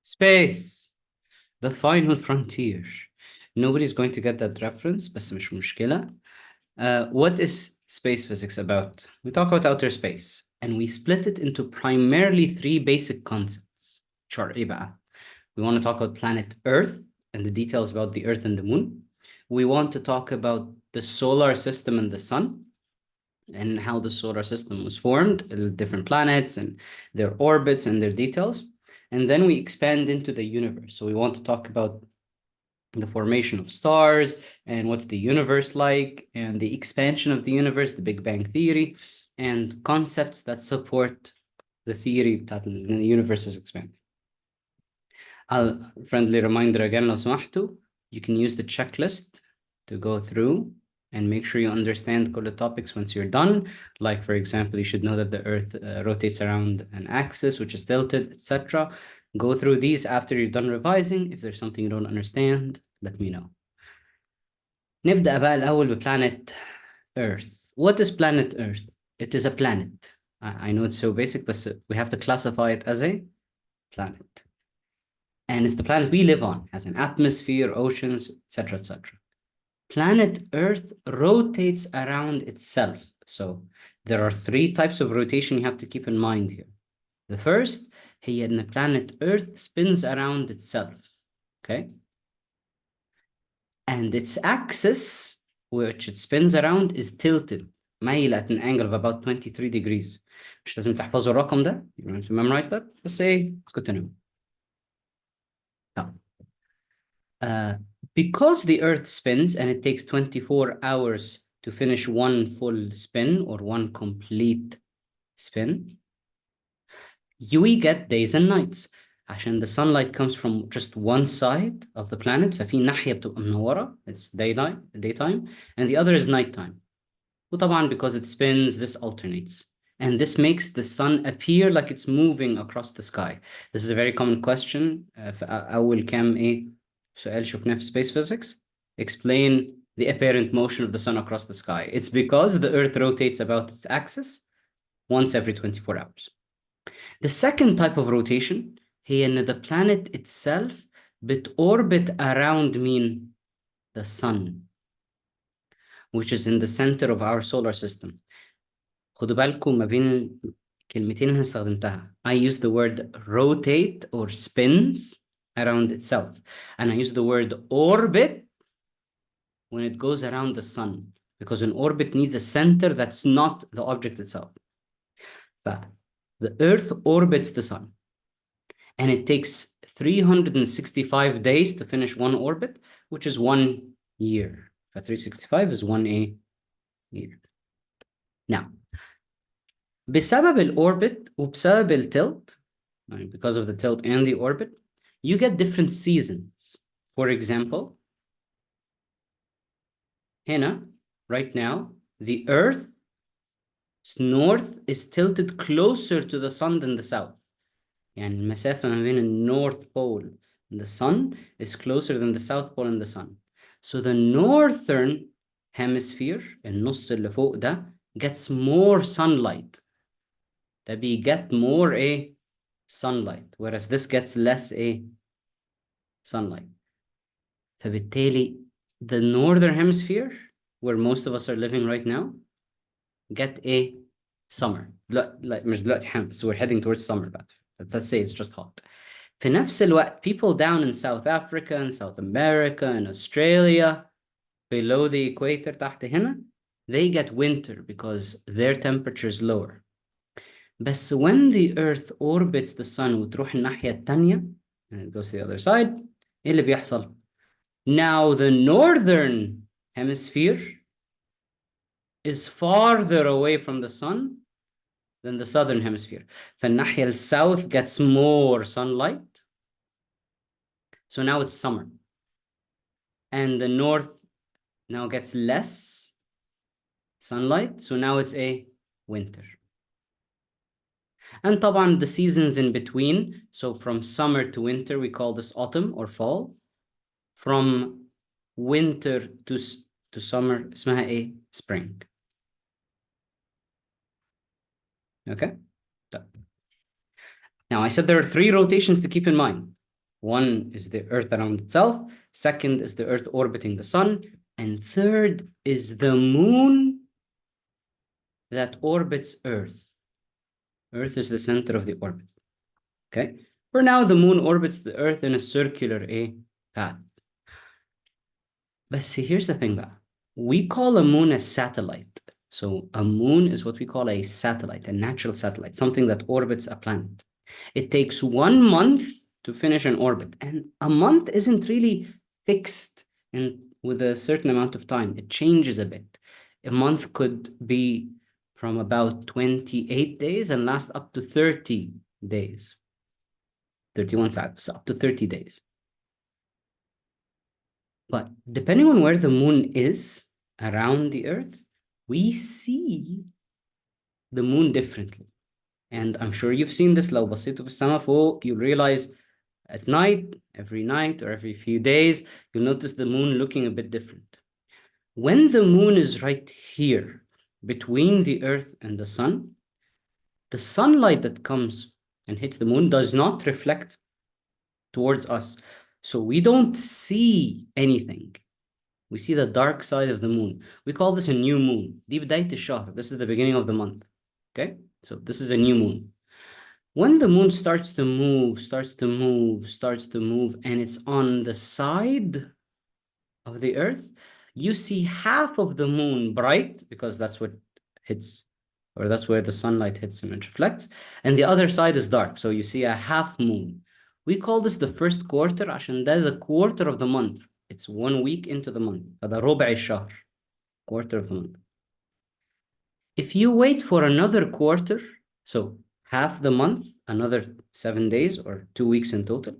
Space, the final frontier. Nobody's going to get that reference, بس مش مشكلة. What is space physics about? We talk about outer space, and we split it into primarily three basic concepts. which are إيه بقى? We want to talk about planet Earth and the details about the Earth and the Moon. We want to talk about the solar system and the sun, and how the solar system was formed, the different planets and their orbits and their details. And then we expand into the universe. So we want to talk about the formation of stars and what's the universe like, and the expansion of the universe, the Big Bang theory, and concepts that support the theory that the universe is expanding. Friendly reminder again, لو سمحتوا, you can use the checklist to go through and make sure you understand all the topics once you're done. Like, for example, you should know that the Earth rotates around an axis, which is tilted, etc. Go through these after you're done revising. If there's something you don't understand, let me know. نبدأ بقى الأول بplanet Earth. What is planet Earth? It is a planet. I know it's so basic, but we have to classify it as a planet. And it's the planet we live on, has an atmosphere, oceans, etc., etc. Planet Earth rotates around itself. So there are three types of rotation you have to keep in mind here. The first, هي إن planet Earth spins around itself, okay? And its axis, which it spins around, is tilted, مايل at an angle of about 23 degrees. مش لازم تحفظوا الرقم ده, you don't have to memorize that, but say, it's good to know. Because the Earth spins and it takes 24 hours to finish one full spin or one complete spin, we get days and nights. عشان the sunlight comes from just one side of the planet, ففي ناحية بتبقى منورة, it's daytime, and the other is nighttime. وطبعا because it spins, this alternates. And this makes the sun appear like it's moving across the sky. This is a very common question. أول كام إيه سؤال شفناه في space physics. Explain the apparent motion of the sun across the sky. It's because the Earth rotates about its axis once every 24 hours. The second type of rotation هي إن the planet itself بتorbit around مين? The sun, which is in the center of our solar system. خدوا بالكم ما بين الكلمتين اللي استخدمتها. I use the word rotate or spins around itself, and I use the word orbit when it goes around the sun, because an orbit needs a center that's not the object itself. But the Earth orbits the sun, and it takes 365 days to finish one orbit, which is 1 year. 365 is 1 year. Now, بسبب الأوربت وبسبب التلت, because of the tilt and the orbit, you get different seasons. For example, هنا, right now, the Earth's north is tilted closer to the sun than the south. يعني المسافة ما بين النورث pole and the sun is closer than the south pole and the sun. So the northern hemisphere, النص اللي فوق ده, gets more sunlight. ده بيget more sunlight, whereas this gets less sunlight. فبالتالي the northern hemisphere, where most of us are living right now, get summer. لا مش دلوقتي حامل, so we're heading towards summer, but let's say it's just hot. في نفس الوقت, people down in South Africa and South America and Australia, below the equator تحت هنا, they get winter because their temperature is lower. بس when the Earth orbits the sun وتروح الناحية التانية, and it goes to the other side, إيه اللي بيحصل? Now the northern hemisphere is farther away from the sun than the southern hemisphere. فالناحية السouth gets more sunlight. So now it's summer. And the north now gets less sunlight. So now it's winter. And طبعا the seasons in between, so from summer to winter, we call this autumn or fall. From winter to summer, اسمها spring. Okay? Now I said there are three rotations to keep in mind. One is the Earth around itself. Second is the Earth orbiting the sun. And third is the moon that orbits Earth. Earth is the center of the orbit. Okay. For now, the moon orbits the Earth in a circular path. But see, here's the thing that we call a moon a satellite. So a moon is what we call a satellite, a natural satellite, something that orbits a planet. It takes 1 month to finish an orbit, and a month isn't really fixed with a certain amount of time. It changes a bit. A month could be from about 28 days and last up to 30 days. 31 hours, up to 30 days. But depending on where the moon is around the Earth, we see the moon differently. And I'm sure you've seen this. لو بصيتوا في السماء فوق, you realize at night, every night or every few days, you'll notice the moon looking a bit different. When the moon is right here, between the Earth and the sun, the sunlight that comes and hits the moon does not reflect towards us. So we don't see anything. We see the dark side of the moon. We call this a new moon. دي بداية الشهر. This is the beginning of the month. Okay? So this is a new moon. When the moon starts to move, and it's on the side of the Earth, you see half of the moon bright, because that's what hits, or that's where the sunlight hits and it reflects, and the other side is dark. So you see a half moon. We call this the first quarter, عشان ده the quarter of the month. It's 1 week into the month. هذا ربع الشهر, quarter of the month. If you wait for another quarter, so half the month, another 7 days or 2 weeks in total,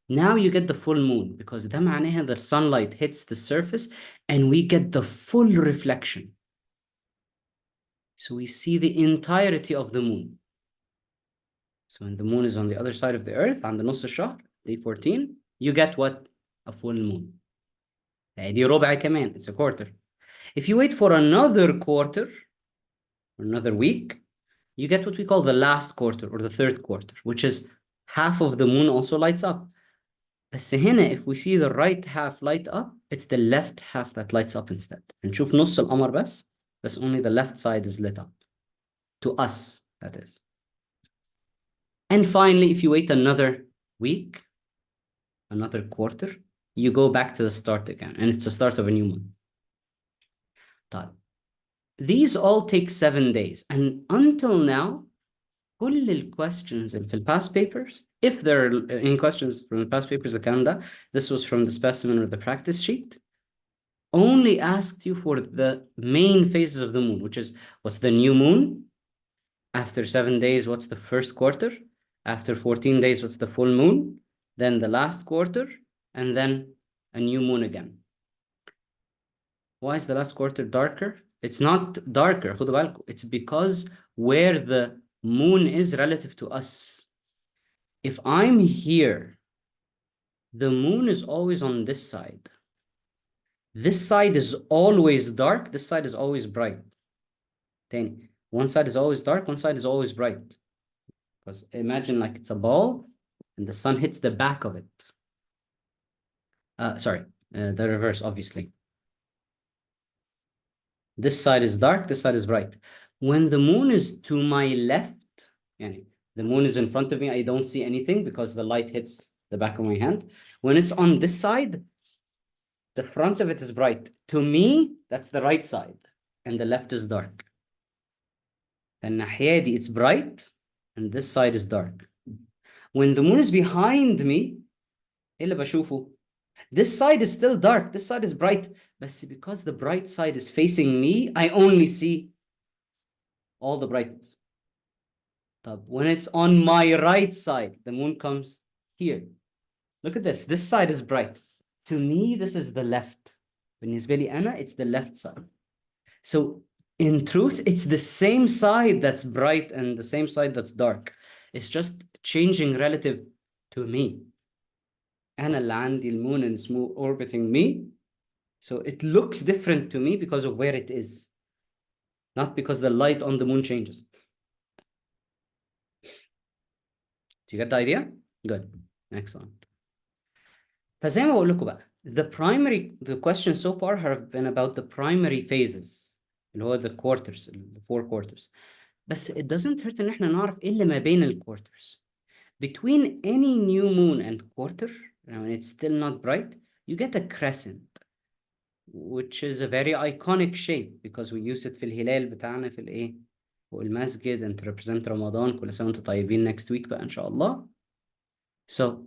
now you get the full moon, because ده معناها the sunlight hits the surface and we get the full reflection. So we see the entirety of the moon. So when the moon is on the other side of the Earth, عند نص الشهر, day 14, you get what? A full moon. دي ربع كمان, it's a quarter. If you wait for another quarter, another week, you get what we call the last quarter or the third quarter, which is half of the moon also lights up. بس هنا, if we see the right half light up, it's the left half that lights up instead. نشوف نص القمر بس only the left side is lit up. To us, that is. And finally, if you wait another week, another quarter, you go back to the start again, and it's the start of a new month. طيب. These all take 7 days, and until now, كل الquestions في the past papers, if there are any questions from the past papers, الكلام ده, this was from the specimen or the practice sheet, only asked you for the main phases of the moon, which is what's the new moon? After 7 days, what's the first quarter? After 14 days, what's the full moon? Then the last quarter, and then a new moon again. Why is the last quarter darker? It's not darker, خدوا بالكم. It's because where the moon is relative to us. If I'm here, the moon is always on this side. This side is always dark, this side is always bright. تاني, one side is always dark, one side is always bright. Because imagine like it's a ball and the sun hits the back of it. The reverse, obviously. This side is dark, this side is bright. When the moon is to my left, yani the moon is in front of me, I don't see anything because the light hits the back of my hand. When it's on this side, the front of it is bright. To me, that's the right side, and the left is dark. الناحية دي it's bright, and this side is dark. When the moon is behind me, إيه اللي بشوفه? This side is still dark, this side is bright, but because the bright side is facing me, I only see all the brightness. When it's on my right side, the moon comes here. Look at this. This side is bright. To me, this is the left. بالنسبة لي أنا, it's the left side. So in truth, it's the same side that's bright and the same side that's dark. It's just changing relative to me. أنا اللي عندي المون and it's orbiting me. So it looks different to me because of where it is. Not because the light on the moon changes. Do you get the idea? Good. Excellent. فزي ما بقول لكم بقى the questions so far have been about the primary phases اللي هو the quarters the 4 quarters. بس it doesn't hurt ان احنا نعرف ايه اللي ما بين ال quarters. Between any new moon and quarter, when it's still not bright, you get a crescent, which is a very iconic shape because we use it في الهلال بتاعنا في الايه والمسجد and to represent رمضان. كل سنة وانتم طيبين next week بقى ان شاء الله. So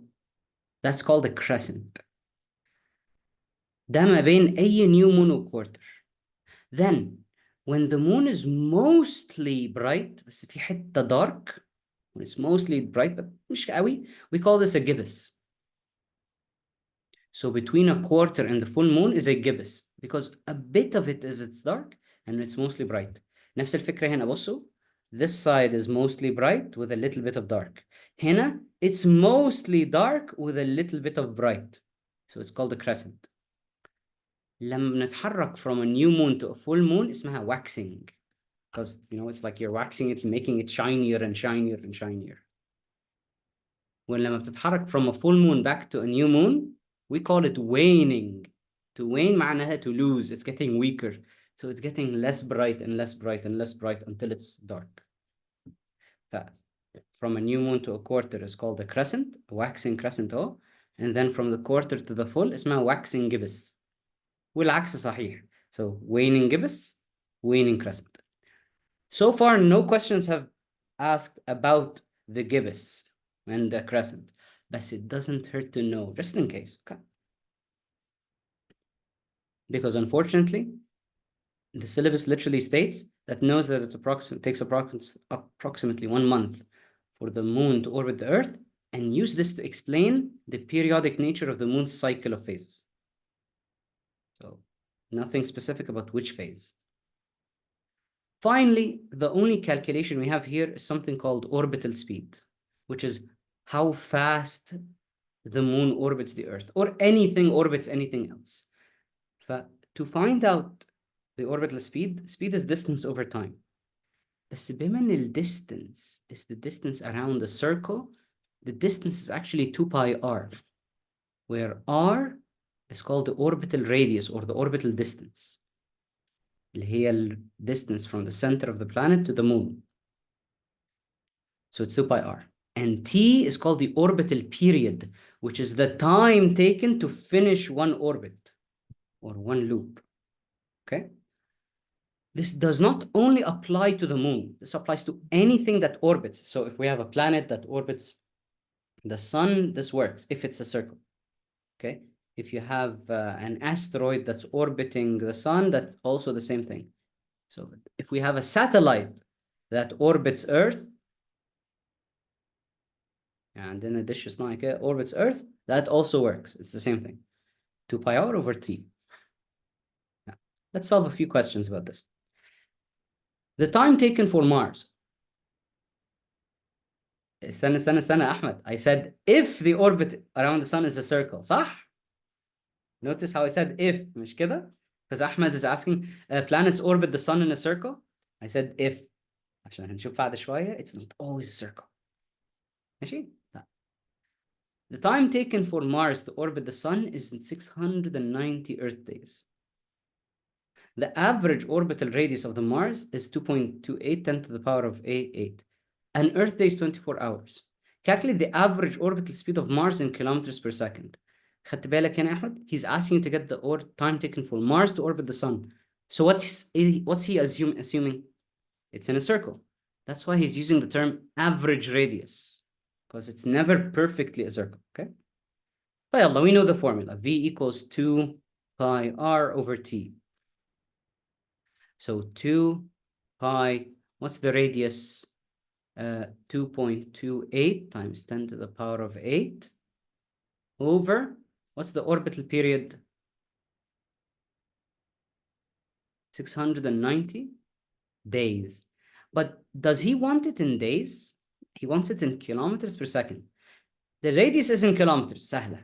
that's called a crescent. ده ما بين أي new moon و quarter. Then when the moon is mostly bright بس في حتة dark, when it's mostly bright but مش قوي, we call this a gibbous. So between a quarter and the full moon is a gibbous because a bit of it if it's dark and it's mostly bright. نفس الفكرة هنا بصوا. This side is mostly bright with a little bit of dark. هنا it's mostly dark with a little bit of bright. So it's called a crescent. لما نتحرك from a new moon to a full moon اسمها waxing. Because it's like you're waxing it, making it shinier and shinier and shinier. ولما بتتحرك from a full moon back to a new moon, we call it waning. To wane معناها to lose. It's getting weaker. So it's getting less bright and less bright and less bright until it's dark. From a new moon to a quarter is called a crescent, a waxing crescent. And then from the quarter to the full اسمها waxing gibbous. والعكس صحيح. So waning gibbous, waning crescent. So far, no questions have asked about the gibbous and the crescent, but it doesn't hurt to know, just in case. Okay. Because unfortunately, the syllabus literally states that knows that it takes approximately 1 month for the moon to orbit the Earth, and use this to explain the periodic nature of the moon's cycle of phases. So nothing specific about which phase. Finally, the only calculation we have here is something called orbital speed, which is how fast the moon orbits the Earth, or anything orbits anything else. To find out the orbital speed is distance over time. بس بما إن distance is the distance around a circle, the distance is actually 2 pi r, where r is called the orbital radius or the orbital distance. اللي هي distance from the center of the planet to the moon. So it's 2 pi r. And t is called the orbital period, which is the time taken to finish one orbit or one loop. Okay? This does not only apply to the moon. This applies to anything that orbits. So if we have a planet that orbits the sun, this works if it's a circle. Okay? If you have an asteroid that's orbiting the sun, that's also the same thing. So if we have a satellite that orbits Earth, and then a dish is like orbits Earth, that also works. It's the same thing. 2 pi r over t. Now, let's solve a few questions about this. The time taken for Mars. استنى Ahmed. I said if the orbit around the sun is a circle, صح? Notice how I said if, مش كده? Because Ahmed is asking, planets orbit the sun in a circle? I said if. عشان هنشوف بعد شوية, it's not always a circle. ماشي؟ The time taken for Mars to orbit the sun is 690 Earth days. The average orbital radius of the Mars is 2.28 10 to the power of A8. An Earth day is 24 hours. Calculate the average orbital speed of Mars in kilometers per second. خدت بالك هنا أحمد? He's asking you to get the time taken for Mars to orbit the sun. So what's he assuming? It's in a circle. That's why he's using the term average radius, because it's never perfectly a circle, okay? فيلا, we know the formula. V equals 2 pi r over t. So 2 pi, what's the radius? 2.28 times 10 to the power of 8 over, what's the orbital period? 690 days. But does he want it in days? He wants it in kilometers per second. The radius is in kilometers, سهلة.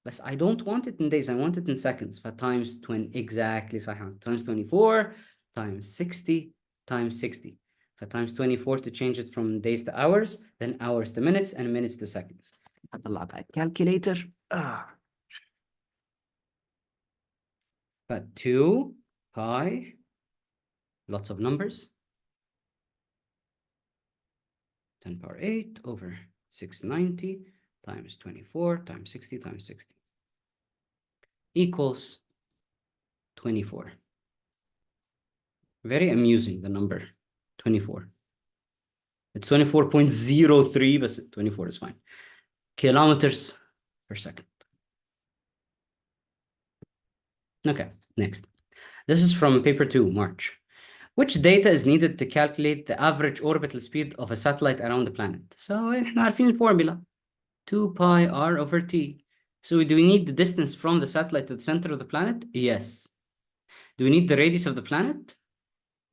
But I don't want it in days, I want it in seconds. Times 20, exactly, صحيح. Times 24, times 60, times 60. Times 24 to change it from days to hours, then hours to minutes, and minutes to seconds. هطلع بقى calculator. But 2 pi, lots of numbers, 10 power 8 over 690 times 24 times 60 times 60 equals 24. Very amusing, the number 24. It's 24.03, but 24 is fine. Kilometers per second. Okay, next. This is from paper 2, March. Which data is needed to calculate the average orbital speed of a satellite around the planet? So احنا عارفين الفورمula. 2 pi r over t. So do we need the distance from the satellite to the center of the planet? Yes. Do we need the radius of the planet?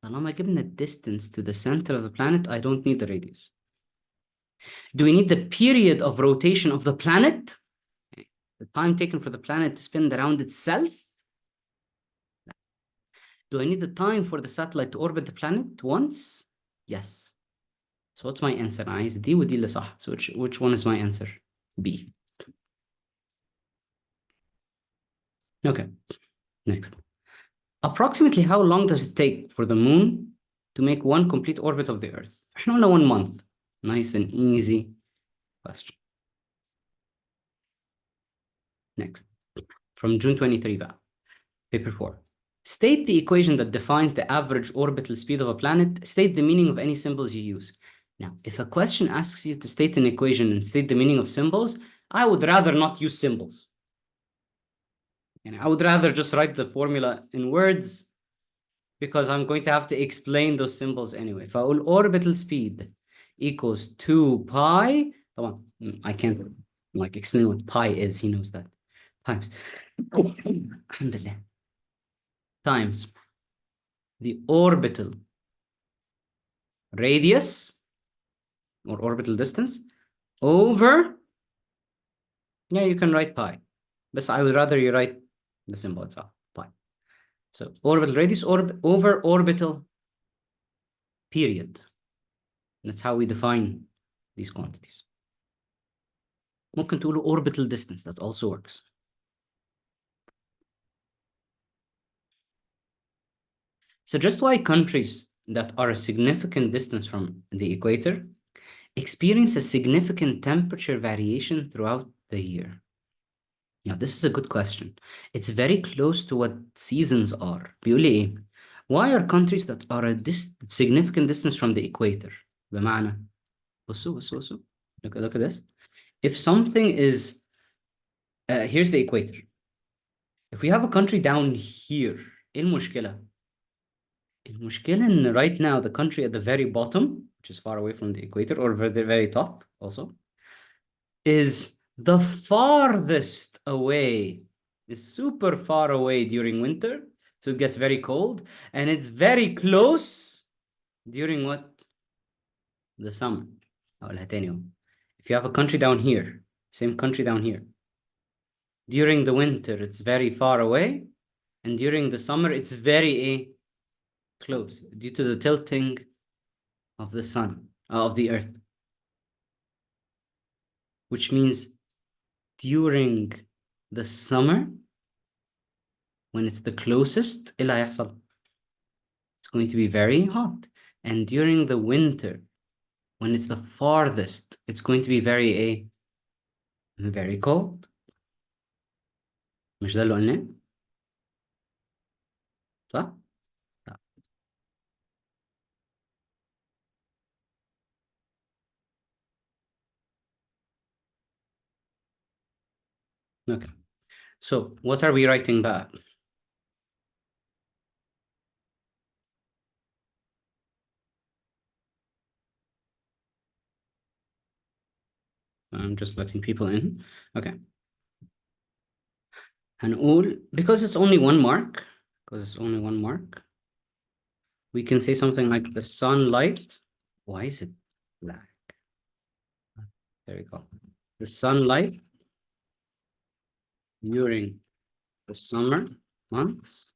طالما جبنا distance to the center of the planet, I don't need the radius. Do we need the period of rotation of the planet? The time taken for the planet to spin around itself? Do I need the time for the satellite to orbit the planet once? Yes. So what's my answer? عايز دي ودي اللي صح. So which one is my answer? B. Okay. Next. Approximately how long does it take for the moon to make one complete orbit of the Earth? احنا قلنا 1 month. Nice and easy question. Next. From June 23 بقى. Paper 4. State the equation that defines the average orbital speed of a planet. State the meaning of any symbols you use. Now, if a question asks you to state an equation and state the meaning of symbols, I would rather not use symbols. And I would rather just write the formula in words because I'm going to have to explain those symbols anyway. فأقول orbital speed equals 2 pi. طبعا, I can't like explain what pi is. He knows that. Times. Alhamdulillah. Times the orbital radius or orbital distance over, yeah, you can write pi, but I would rather you write the symbol itself, pi. So orbital radius over orbital period. That's how we define these quantities. ممكن تقولوا orbital distance, that also works. Suggest why countries that are a significant distance from the equator experience a significant temperature variation throughout the year. Now, this is a good question. It's very close to what seasons are. بيقول لي إيه? Why are countries that are a significant distance from the equator? بمعنى بصوا. Look at this. If something is here's the equator. If we have a country down here, إيه المشكلة? المشكلة إن right now the country at the very bottom, which is far away from the equator, or the very top also, is the farthest away, is super far away during winter, so it gets very cold, and it's very close during what? The summer. If you have a country down here, same country down here, during the winter it's very far away, and during the summer it's very close due to the tilting of the sun, of the earth, which means during the summer, when it's the closest, إيه اللي هيحصل? It's going to be very hot. And during the winter, when it's the farthest, it's going to be very cold. مش ده اللي قلناه؟ صح؟ Okay. So what are we writing back? I'm just letting people in. Okay. هنقول, because it's only 1 mark, we can say something like the sunlight. Why is it black? There we go. The sunlight during the summer months,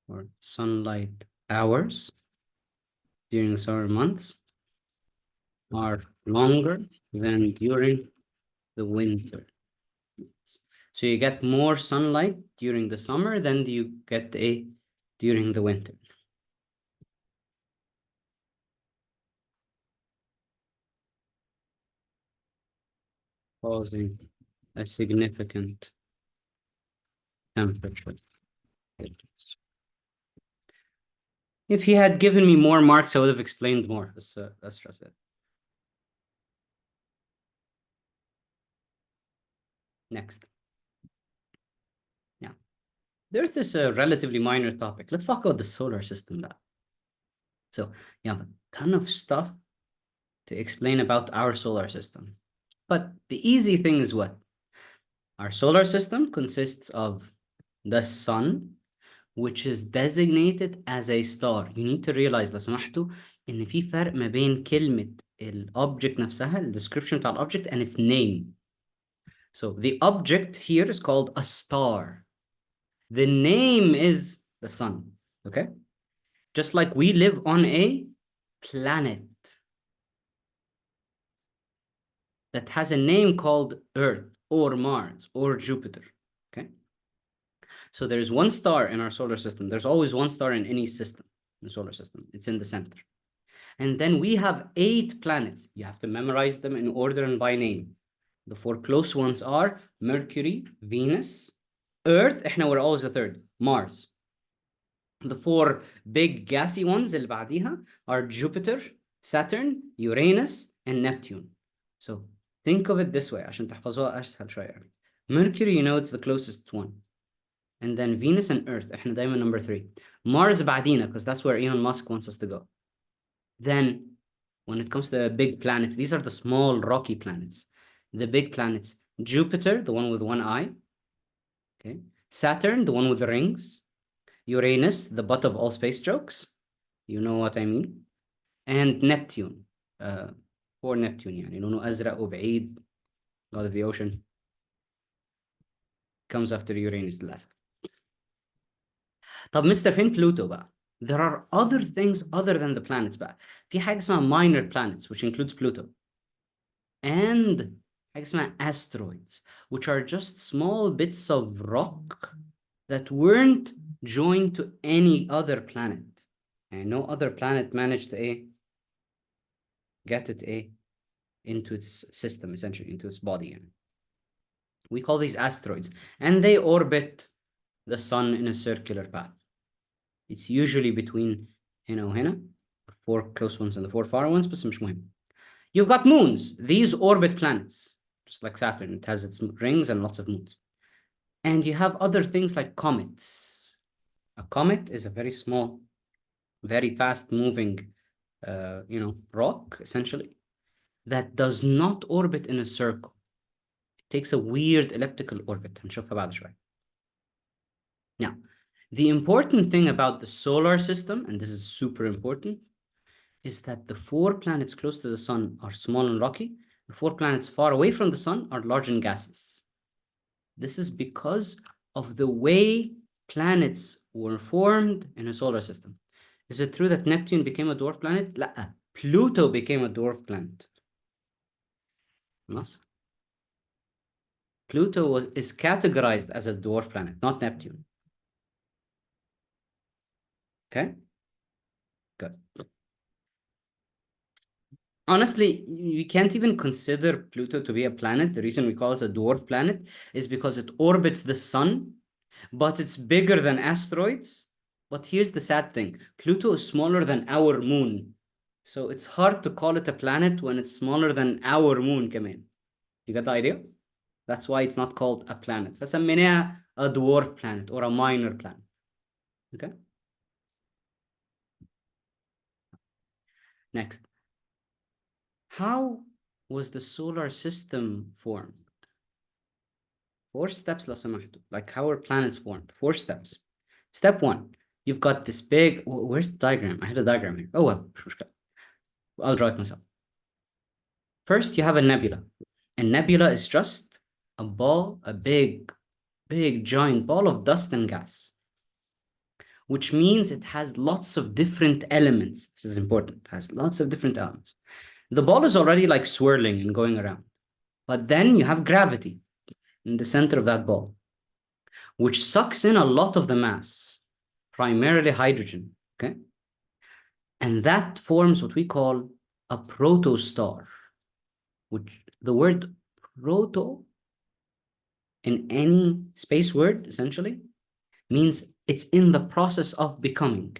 or sunlight hours during the summer months, are longer than during the winter. So you get more sunlight during the summer than you get during the winter. Causing a significant temperature difference. If he had given me more marks, I would have explained more. Let's trust it. Next. Yeah. The Earth is a relatively minor topic. Let's talk about the solar system now. So you have a ton of stuff to explain about our solar system. But the easy thing is what? Our solar system consists of the sun, which is designated as a star. You need to realize لو سمحتوا إن في فرق ما بين كلمة الobject نفسها, the description بتاع object and its name. So the object here is called a star. The name is the sun, okay? Just like we live on a planet that has a name called Earth or Mars or Jupiter, okay? So there's one star in our solar system. There's always one star in any system, in the solar system. It's in the center. And then we have 8 planets. You have to memorize them in order and by name. The 4 close ones are Mercury, Venus, Earth, we're always the third, Mars. The 4 big gassy ones اللي بعديها are Jupiter, Saturn, Uranus, and Neptune. So think of it this way عشان تحفظوها أسهل شوية. Mercury, you know, it's the closest one. And then Venus and Earth, احنا دايما number 3. Mars بعدينا, because that's where Elon Musk wants us to go. Then, when it comes to the big planets, these are the small rocky planets. The big planets, Jupiter, the one with one eye. Okay. Saturn, the one with the rings. Uranus, the butt of all space jokes. You know what I mean. And Neptune. Or Neptune, يعني لونه أزرق وبعيد. God of the ocean. Comes after Uranus للأسف. طب مستر فين بلوتو بقى؟ There are other things other than the planets بقى. في حاجة اسمها minor planets, which includes Pluto. And حاجة اسمها asteroids, which are just small bits of rock that weren't joined to any other planet. And no other planet managed to get it into its system, essentially, into its body. We call these asteroids. And they orbit the sun in a circular path. It's usually between هنا, the 4 close ones and the 4 far ones, بس مش مهم. You've got moons. These orbit planets, just like Saturn. It has its rings and lots of moons. And you have other things like comets. A comet is a very small, very fast-moving, rock, essentially, that does not orbit in a circle. It takes a weird elliptical orbit. هنشوفها بعد شوية. Now, the important thing about the solar system, and this is super important, is that the 4 planets close to the sun are small and rocky. The 4 planets far away from the sun are large and gaseous. This is because of the way planets were formed in a solar system. Is it true that Neptune became a dwarf planet? لا. Pluto became a dwarf planet. Yes. Pluto is categorized as a dwarf planet, not Neptune. Okay? Good. Honestly, you can't even consider Pluto to be a planet. The reason we call it a dwarf planet is because it orbits the sun, but it's bigger than asteroids. But here's the sad thing. Pluto is smaller than our moon. So it's hard to call it a planet when it's smaller than our moon كمان. You got the idea? That's why it's not called a planet. فسميناها a dwarf planet or a minor planet. Okay? Next. How was the solar system formed? 4 steps لو سمحتوا. Like how are planets formed? 4 steps. Step 1. You've got this big... Where's the diagram? I had a diagram here. Oh, well. I'll draw it myself. First, you have a nebula. A nebula is just a ball, a big, giant ball of dust and gas, which means it has lots of different elements. This is important. It has lots of different elements. The ball is already like swirling and going around. But then you have gravity. in the center of that ball, which sucks in a lot of the mass, primarily hydrogen, okay? And that forms what we call a protostar, which the word proto in any space word essentially means it's in the process of becoming.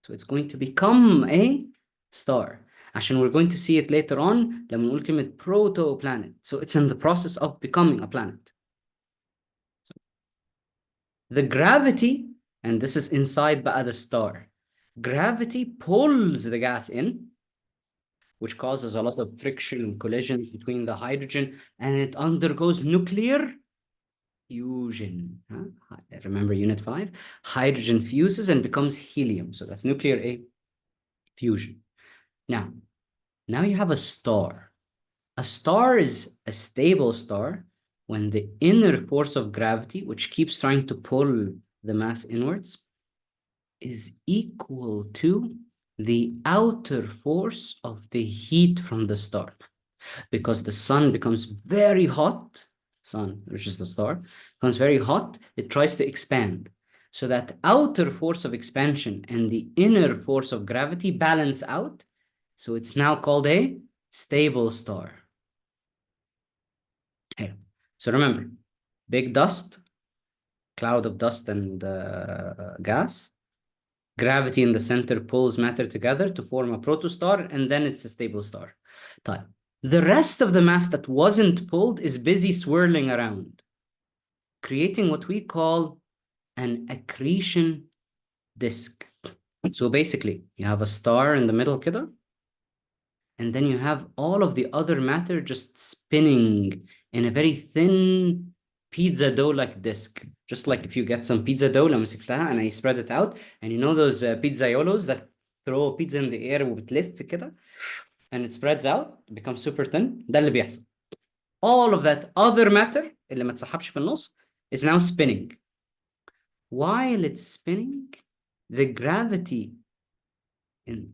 So it's going to become a star. عشان we're going to see it later on لما نقول كلمة proto-planet. So it's in the process of becoming a planet. So the gravity, and this is inside بقى the star, gravity pulls the gas in, which causes a lot of friction and collisions between the hydrogen, and it undergoes nuclear fusion. Huh? Remember Unit 5? Hydrogen fuses and becomes helium. So that's nuclear fusion. Now you have a star. A star is a stable star when the inner force of gravity, which keeps trying to pull the mass inwards, is equal to the outer force of the heat from the star. Because the sun becomes very hot, sun, which is the star, becomes very hot, it tries to expand. So that outer force of expansion and the inner force of gravity balance out. So it's now called a stable star. Here. So remember, big dust, cloud of dust and gas. Gravity in the center pulls matter together to form a protostar, and then it's a stable star. طيب. The rest of the mass that wasn't pulled is busy swirling around, creating what we call an accretion disk. So basically, you have a star in the middle كده, and then you have all of the other matter just spinning in a very thin pizza dough-like disc. Just like if you get some pizza dough لما مسكتها and I spread it out, and you know those pizzaiolos that throw pizza in the air وبتلف كده, and it spreads out, it becomes super thin. ده اللي بيحصل. All of that other matter اللي ما تسحبش في النص is now spinning. While it's spinning, the gravity in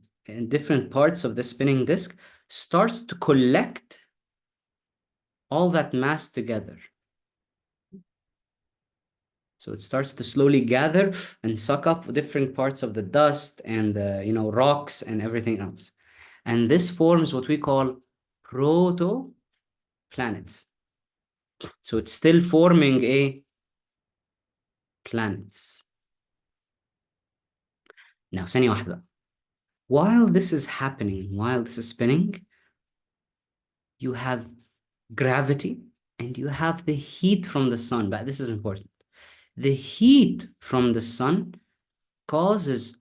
different parts of the spinning disk starts to collect all that mass together. So it starts to slowly gather and suck up different parts of the dust and the rocks and everything else. And this forms what we call proto-planets. So it's still forming a planets. Now, ثانية واحدة. While this is happening, while this is spinning, you have gravity and you have the heat from the sun. But this is important. The heat from the sun causes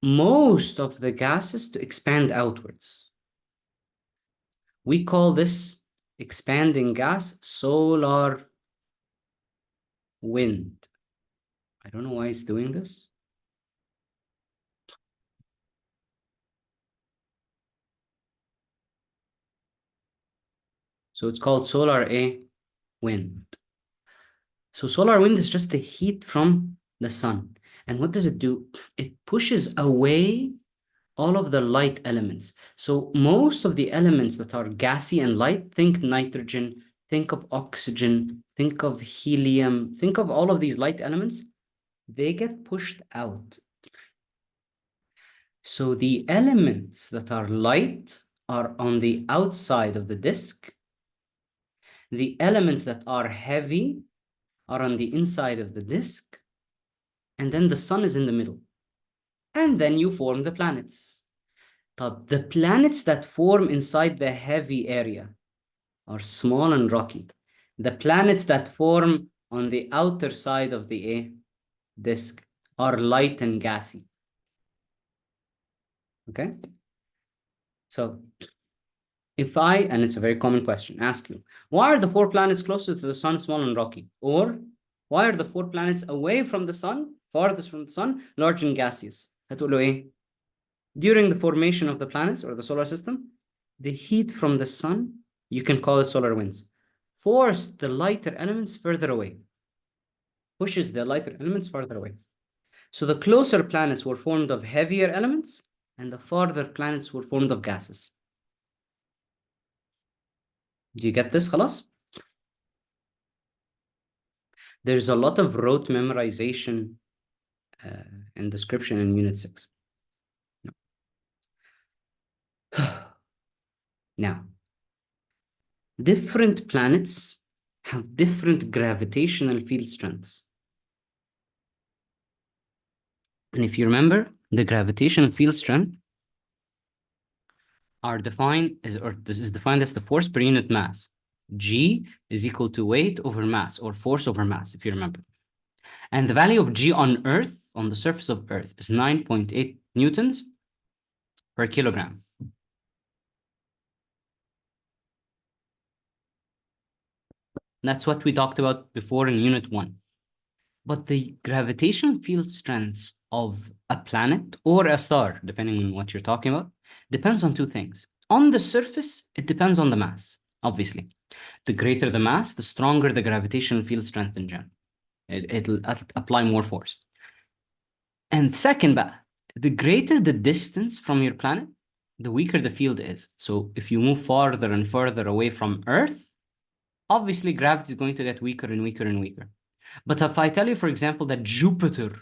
most of the gases to expand outwards. We call this expanding gas solar wind. I don't know why it's doing this. So it's called solar wind. So solar wind is just the heat from the sun. And what does it do? It pushes away all of the light elements. So most of the elements that are gassy and light, think nitrogen, think of oxygen, think of helium, think of all of these light elements, they get pushed out. So the elements that are light are on the outside of the disk. The elements that are heavy are on the inside of the disk. And then the sun is in the middle. And then you form the planets. The planets that form inside the heavy area are small and rocky. The planets that form on the outer side of the disk are light and gassy. Okay? So if and it's a very common question, ask you, why are the 4 planets closer to the sun small and rocky? Or why are the 4 planets away from the sun, farthest from the sun, large and gaseous? هتقولوا ايه? During the formation of the planets or the solar system, the heat from the sun, you can call it solar winds, forced the lighter elements further away, pushes the lighter elements farther away. So the closer planets were formed of heavier elements, and the farther planets were formed of gases. Do you get this, خلاص? There's a lot of rote memorization and description in Unit 6. Now, different planets have different gravitational field strengths. And if you remember, the gravitational field strength are defined as, or this is defined as the force per unit mass. G is equal to weight over mass, or force over mass, if you remember. And the value of G on Earth, on the surface of Earth, is 9.8 newtons per kilogram. That's what we talked about before in Unit 1. But the gravitational field strength of a planet or a star, depending on what you're talking about, depends on two things. On the surface, it depends on the mass, obviously. The greater the mass, the stronger the gravitational field strength in general. It'll apply more force. And second, the greater the distance from your planet, the weaker the field is. So if you move farther and further away from Earth, obviously gravity is going to get weaker and weaker and weaker. But if I tell you, for example, that Jupiter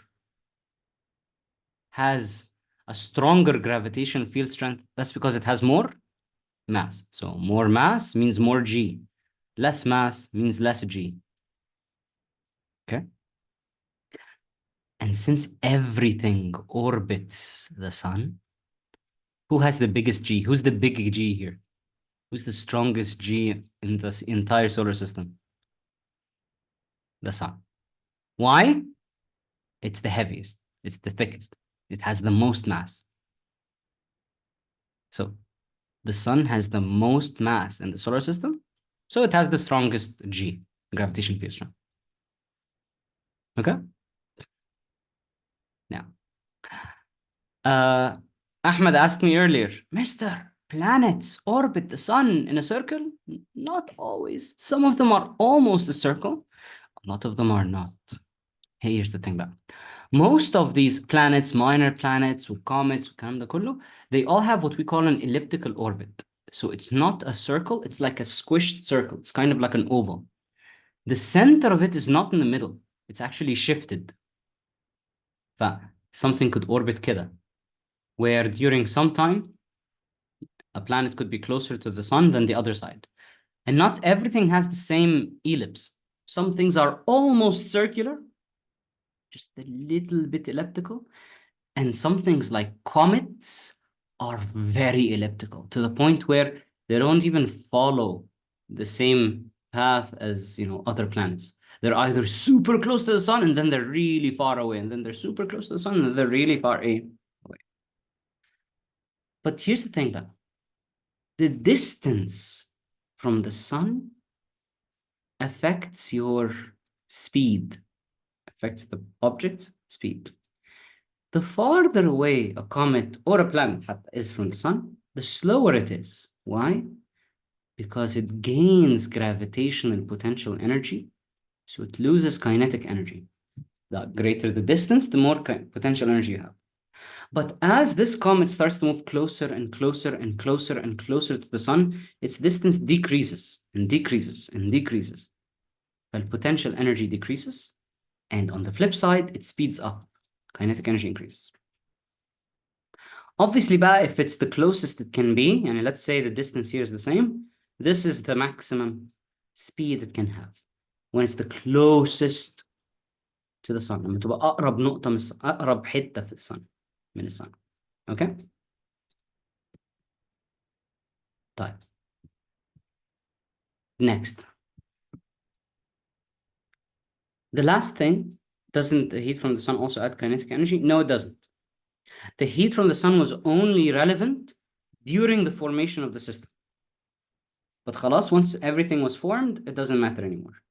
has a stronger gravitational field strength, that's because it has more mass. So more mass means more G. Less mass means less G. Okay? And since everything orbits the sun, who has the biggest G? Who's the big G here? Who's the strongest G in the entire solar system? The sun. Why? It's the heaviest. It's the thickest. It has the most mass. So the sun has the most mass in the solar system. So it has the strongest G, gravitational field strength. Okay? Now, Ahmed asked me earlier, Mr. Planets orbit the sun in a circle? Not always. Some of them are almost a circle. A lot of them are not. Hey, here's the thing about most of these planets, minor planets, comets, they all have what we call an elliptical orbit. So it's not a circle, it's like a squished circle. It's kind of like an oval. The center of it is not in the middle. It's actually shifted. Something could orbit كده, where during some time, a planet could be closer to the sun than the other side. And not everything has the same ellipse. Some things are almost circular, just a little bit elliptical. And some things like comets are very elliptical to the point where they don't even follow the same path as, other planets. They're either super close to the sun and then they're really far away, and then they're super close to the sun and then they're really far away. But here's the thing, that the distance from the sun affects your speed, affects the object's speed. The farther away a comet or a planet is from the sun, the slower it is. Why? Because it gains gravitational potential energy, so it loses kinetic energy. The greater the distance, the more potential energy you have. But as this comet starts to move closer and closer and closer and closer to the sun, its distance decreases and decreases and decreases. And potential energy decreases. And on the flip side, it speeds up. Kinetic energy increases. Obviously, if it's the closest it can be, and let's say the distance here is the same, this is the maximum speed it can have. When it's the closest to the sun. لما تبقى أقرب نقطة من أقرب حتة في السن من السن. Okay? طيب. Next. The last thing, doesn't the heat from the sun also add kinetic energy? No, it doesn't. The heat from the sun was only relevant during the formation of the system. But خلاص, once everything was formed, it doesn't matter anymore.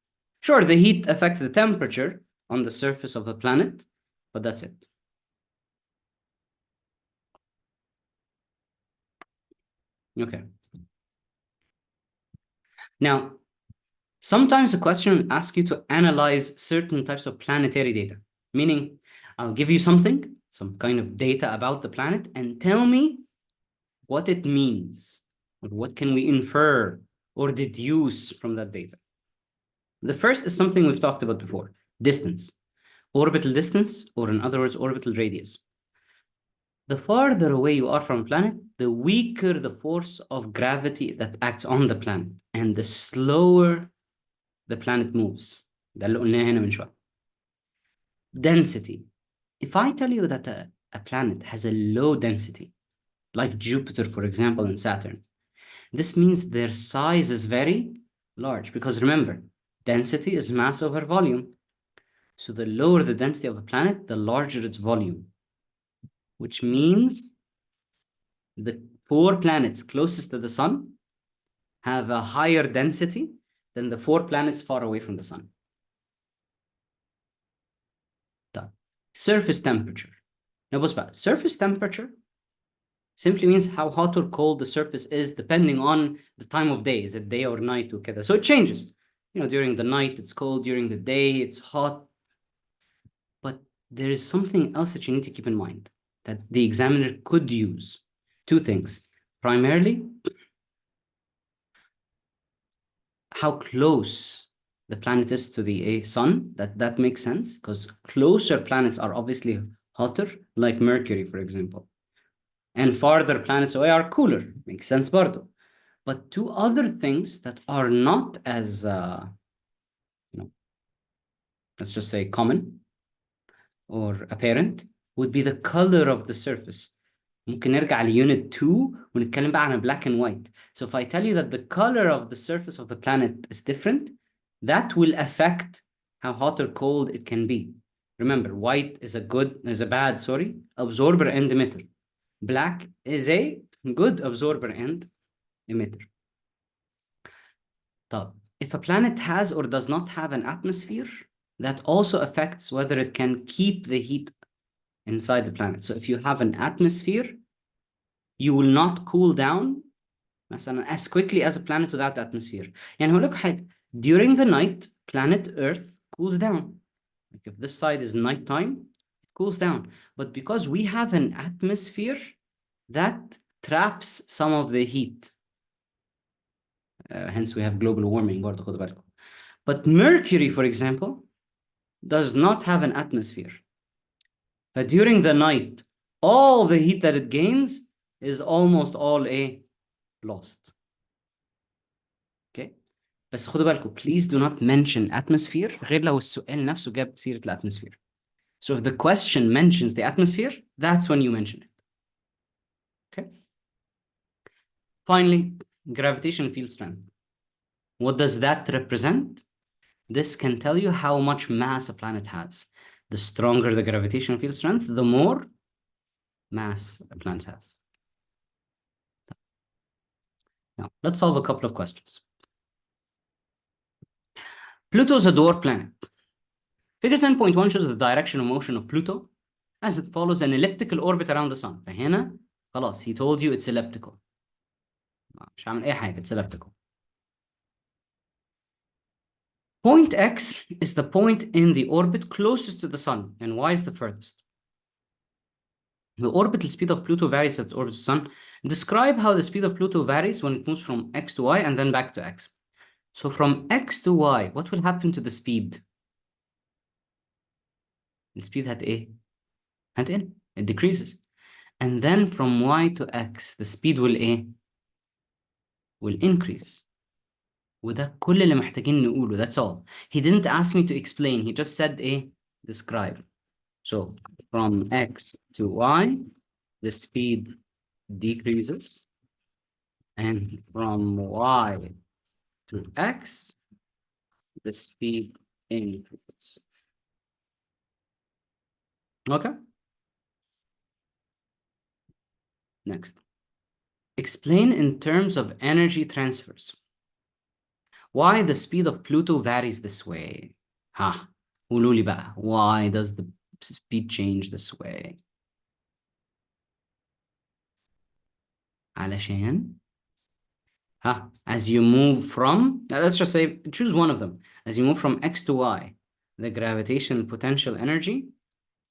Sure, the heat affects the temperature on the surface of the planet, but that's it. Okay. Now, sometimes the question will ask you to analyze certain types of planetary data, meaning I'll give you something, some kind of data about the planet, and tell me what it means, or what can we infer or deduce from that data. The first is something we've talked about before, distance. Orbital distance, or in other words, orbital radius. The farther away you are from a planet, the weaker the force of gravity that acts on the planet, and the slower the planet moves. ده اللي قلناه هنا من شوية. Density. If I tell you that a planet has a low density, like Jupiter, for example, and Saturn, this means their size is very large, because remember, density is mass over volume. So the lower the density of the planet, the larger its volume, which means the 4 planets closest to the sun have a higher density than the 4 planets far away from the sun. Surface temperature. Now, what's about surface temperature? Simply means how hot or cold the surface is depending on the time of day. Is it day or night? Okay, so it changes. You know, during the night it's cold, during the day it's hot. But there is something else that you need to keep in mind that the examiner could use. 2 things. Primarily, how close the planet is to the sun. That makes sense, because closer planets are obviously hotter, like Mercury, for example. And farther planets away are cooler. Makes sense, bardo. But 2 other things that are not as, let's just say common or apparent, would be the color of the surface. ممكن نرجع لunit 2 ونتكلم بقى عن black and white. So if I tell you that the color of the surface of the planet is different, that will affect how hot or cold it can be. Remember, white is a bad absorber and emitter. Black is a good absorber and emitter. طب, if a planet has or does not have an atmosphere, that also affects whether it can keep the heat inside the planet. So if you have an atmosphere, you will not cool down مثلا as quickly as a planet without atmosphere. يعني هقول لك حاجة, during the night, planet Earth cools down. Like if this side is nighttime, it cools down. But because we have an atmosphere, that traps some of the heat. Hence we have global warming. برضه خدوا بالكم. But Mercury, for example, does not have an atmosphere. But during the night, all the heat that it gains is almost all lost. Okay. بس خدوا بالكم, please do not mention atmosphere غير لو السؤال نفسه جاب سيرة الاتموسفير. So if the question mentions the atmosphere, that's when you mention it. Okay. Finally, gravitational field strength. What does that represent? This can tell you how much mass a planet has. The stronger the gravitational field strength, the more mass a planet has. Now, let's solve a couple of questions. Pluto is a dwarf planet. Figure 10.1 shows the direction of motion of Pluto as it follows an elliptical orbit around the sun. فهنا خلاص, he told you it's elliptical. مش هعمل أي حاجة, it's elliptical. Point X is the point in the orbit closest to the sun, and Y is the furthest. The orbital speed of Pluto varies as it orbits the sun. Describe how the speed of Pluto varies when it moves from X to Y and then back to X. So from X to Y, what will happen to the speed? The speed it decreases. And then from Y to X, the speed will increase. وده كل اللي محتاجين نقوله. That's all. He didn't ask me to explain. He just said describe. So from X to Y, the speed decreases. And from Y to X, the speed increases. Okay. Next. Explain in terms of energy transfers why the speed of Pluto varies this way. قولوا لي بقى, why does the speed change this way? علشان as you move from, let's just say, choose one of them. As you move from X to Y, the gravitational potential energy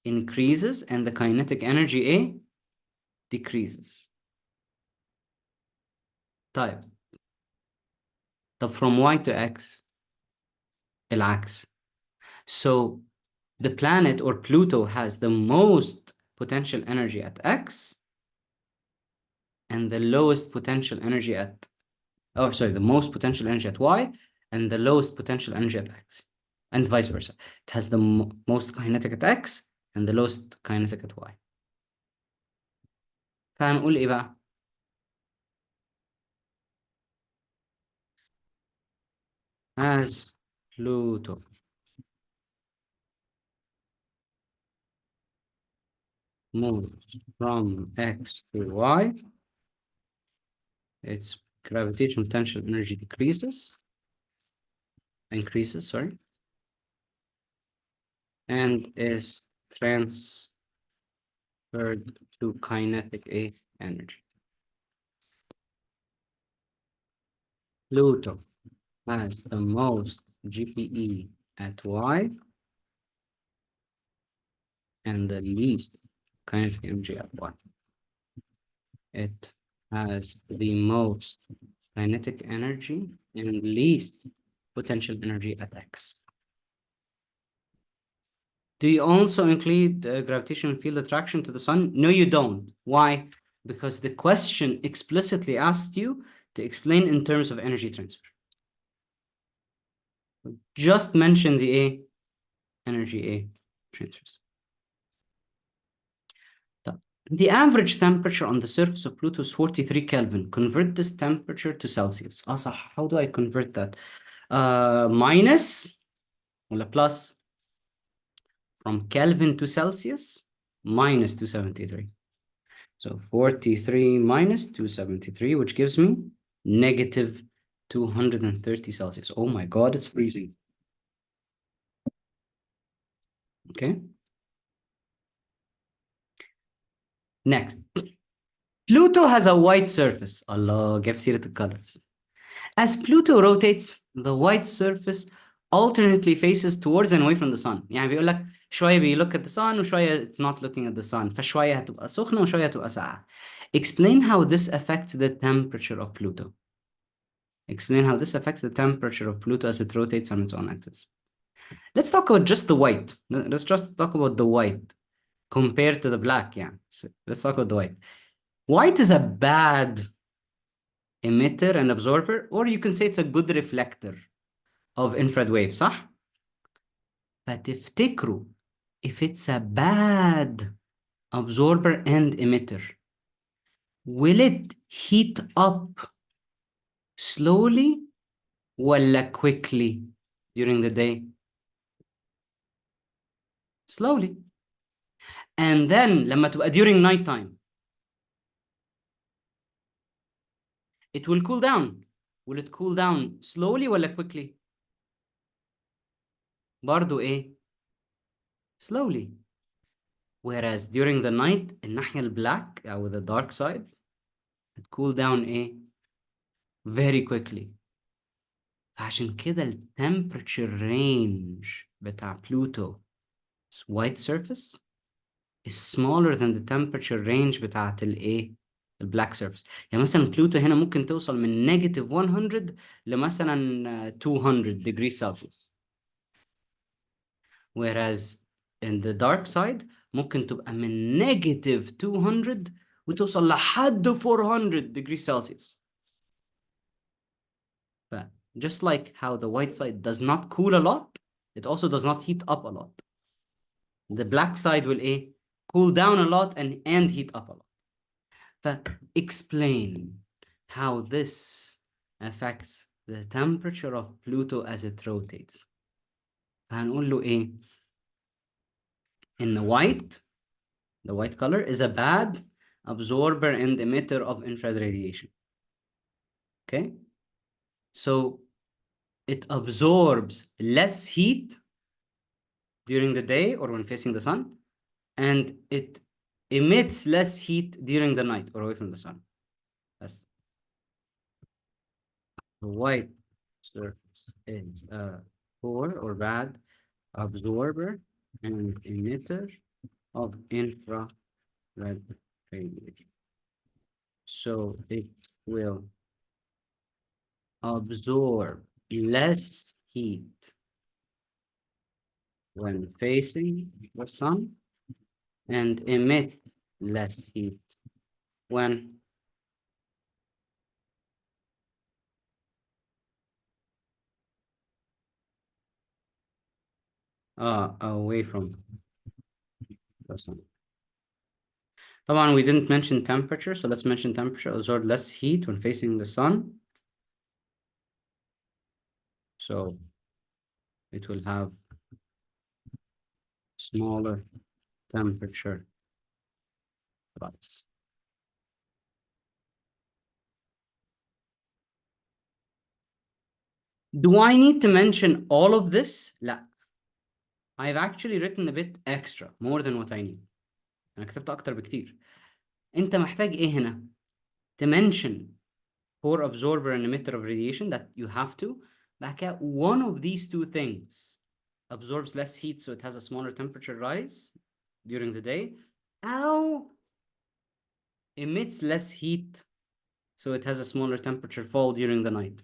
increases and the kinetic energy decreases. طيب from Y to X, العكس. So the planet or Pluto has the most potential energy at X and the lowest potential energy at, oh, sorry, the most potential energy at Y and the lowest potential energy at X, and vice versa. It has the most kinetic at X and the lowest kinetic at Y. فهنقول إيه بقى؟ As Pluto moves from X to Y, its gravitational potential energy increases, sorry, and is transferred to kinetic energy. Pluto has the most GPE at Y and the least kinetic energy at Y. It has the most kinetic energy and least potential energy at X. Do you also include gravitational field attraction to the sun? No, you don't. Why? Because the question explicitly asked you to explain in terms of energy transfer. Just mention the energy transfers. The average temperature on the surface of Pluto is 43 Kelvin. Convert this temperature to Celsius. صح. How do I convert that? Minus ولا plus from Kelvin to Celsius, minus 273. So 43 minus 273, which gives me negative 230 Celsius. Oh my God, it's freezing. Okay. Next. Pluto has a white surface. Allah, جاب سيرة الcolors. As Pluto rotates, the white surface alternately faces towards and away from the sun. يعني بيقول لك شوية look at the sun وشوية it's not looking at the sun. فشوية هتبقى سخنة وشوية هتبقى ساقعة. Explain how this affects the temperature of Pluto. Explain how this affects the temperature of Pluto as it rotates on its own axis. Let's talk about just the white. Let's just talk about the white compared to the black. Yeah. So let's talk about the white. White is a bad emitter and absorber, or you can say it's a good reflector of infrared waves, صح؟ فتفتكروا if it's a bad absorber and emitter, will it heat up slowly ولا quickly during the day? Slowly. And then لما تبقى during night time, it will cool down. Will it cool down slowly ولا quickly? برضو slowly. Whereas during the night, الناحية البلاك أو the dark side, it cool down very quickly. فعشان كده ال temperature range بتاع Pluto's white surface is smaller than the temperature range بتاعت ال black surface. يعني مثلا Pluto هنا ممكن توصل من negative 100 لمثلا 200 degrees Celsius. Whereas in the dark side ممكن تبقى من negative 200 وتوصل لحد 400 degrees Celsius. But just like how the white side does not cool a lot, it also does not heat up a lot. The black side will cool down a lot and heat up a lot. But explain how this affects the temperature of Pluto as it rotates. فهنقول له in the white color is a bad absorber and emitter of infrared radiation. Okay? So it absorbs less heat during the day or when facing the sun, and it emits less heat during the night or away from the sun. That's the white surface is a poor or bad absorber and emitter of infrared radiation. So it will absorb less heat when facing the sun and emit less heat when away from the sun. طبعا we didn't mention temperature, so let's mention temperature. Absorb less heat when facing the sun. So it will have smaller temperature rise. Do I need to mention all of this? لا. I've actually written a bit extra, more than what I need. أنا كتبت أكتر بكتير. أنت محتاج إيه هنا؟ To mention for absorber and emitter of radiation that you have to. بعد كده one of these two things absorbs less heat, so it has a smaller temperature rise during the day, أو emits less heat, so it has a smaller temperature fall during the night.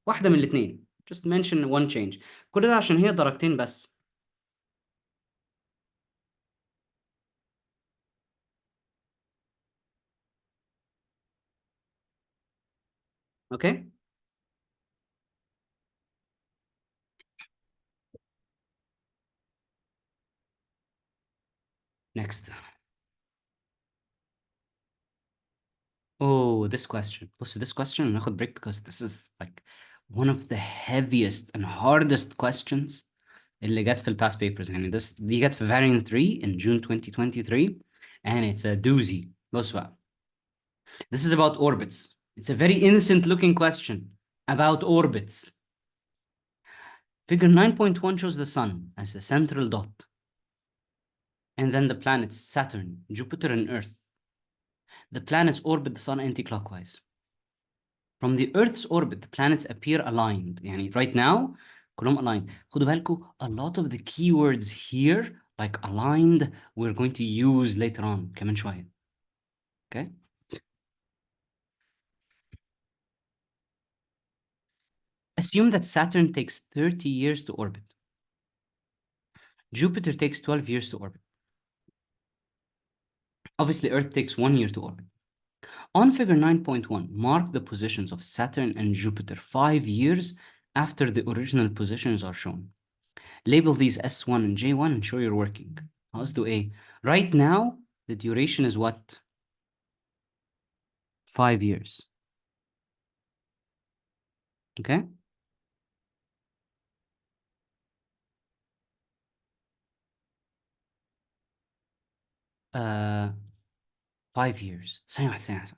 واحدة من الاثنين. Just mention one change. كل ده عشان هي درجتين بس. Okay? Next. Oh, this question. بص, this question ناخد break because this is like one of the heaviest and hardest questions اللي جت في past papers. يعني دي جت في variant 3 in June 2023 and it's a doozy. بص بقى. This is about orbits. It's a very innocent looking question about orbits. Figure 9.1 shows the sun as a central dot. And then the planets Saturn, Jupiter, and Earth. The planets orbit the sun anti-clockwise. From the Earth's orbit, the planets appear aligned. يعني right now, كلهم aligned. خدوا بالكم, a lot of the keywords here, like aligned, we're going to use later on. كمان شوية. Okay? Assume that Saturn takes 30 years to orbit. Jupiter takes 12 years to orbit. Obviously, Earth takes 1 year to orbit. On figure 9.1, mark the positions of Saturn and Jupiter 5 years after the original positions are shown. Label these S1 and J1 and show you're working. Let's do A. Right now, the duration is what? 5 years. Okay? Uh, 5 years. ثانية واحدة ثانية واحدة.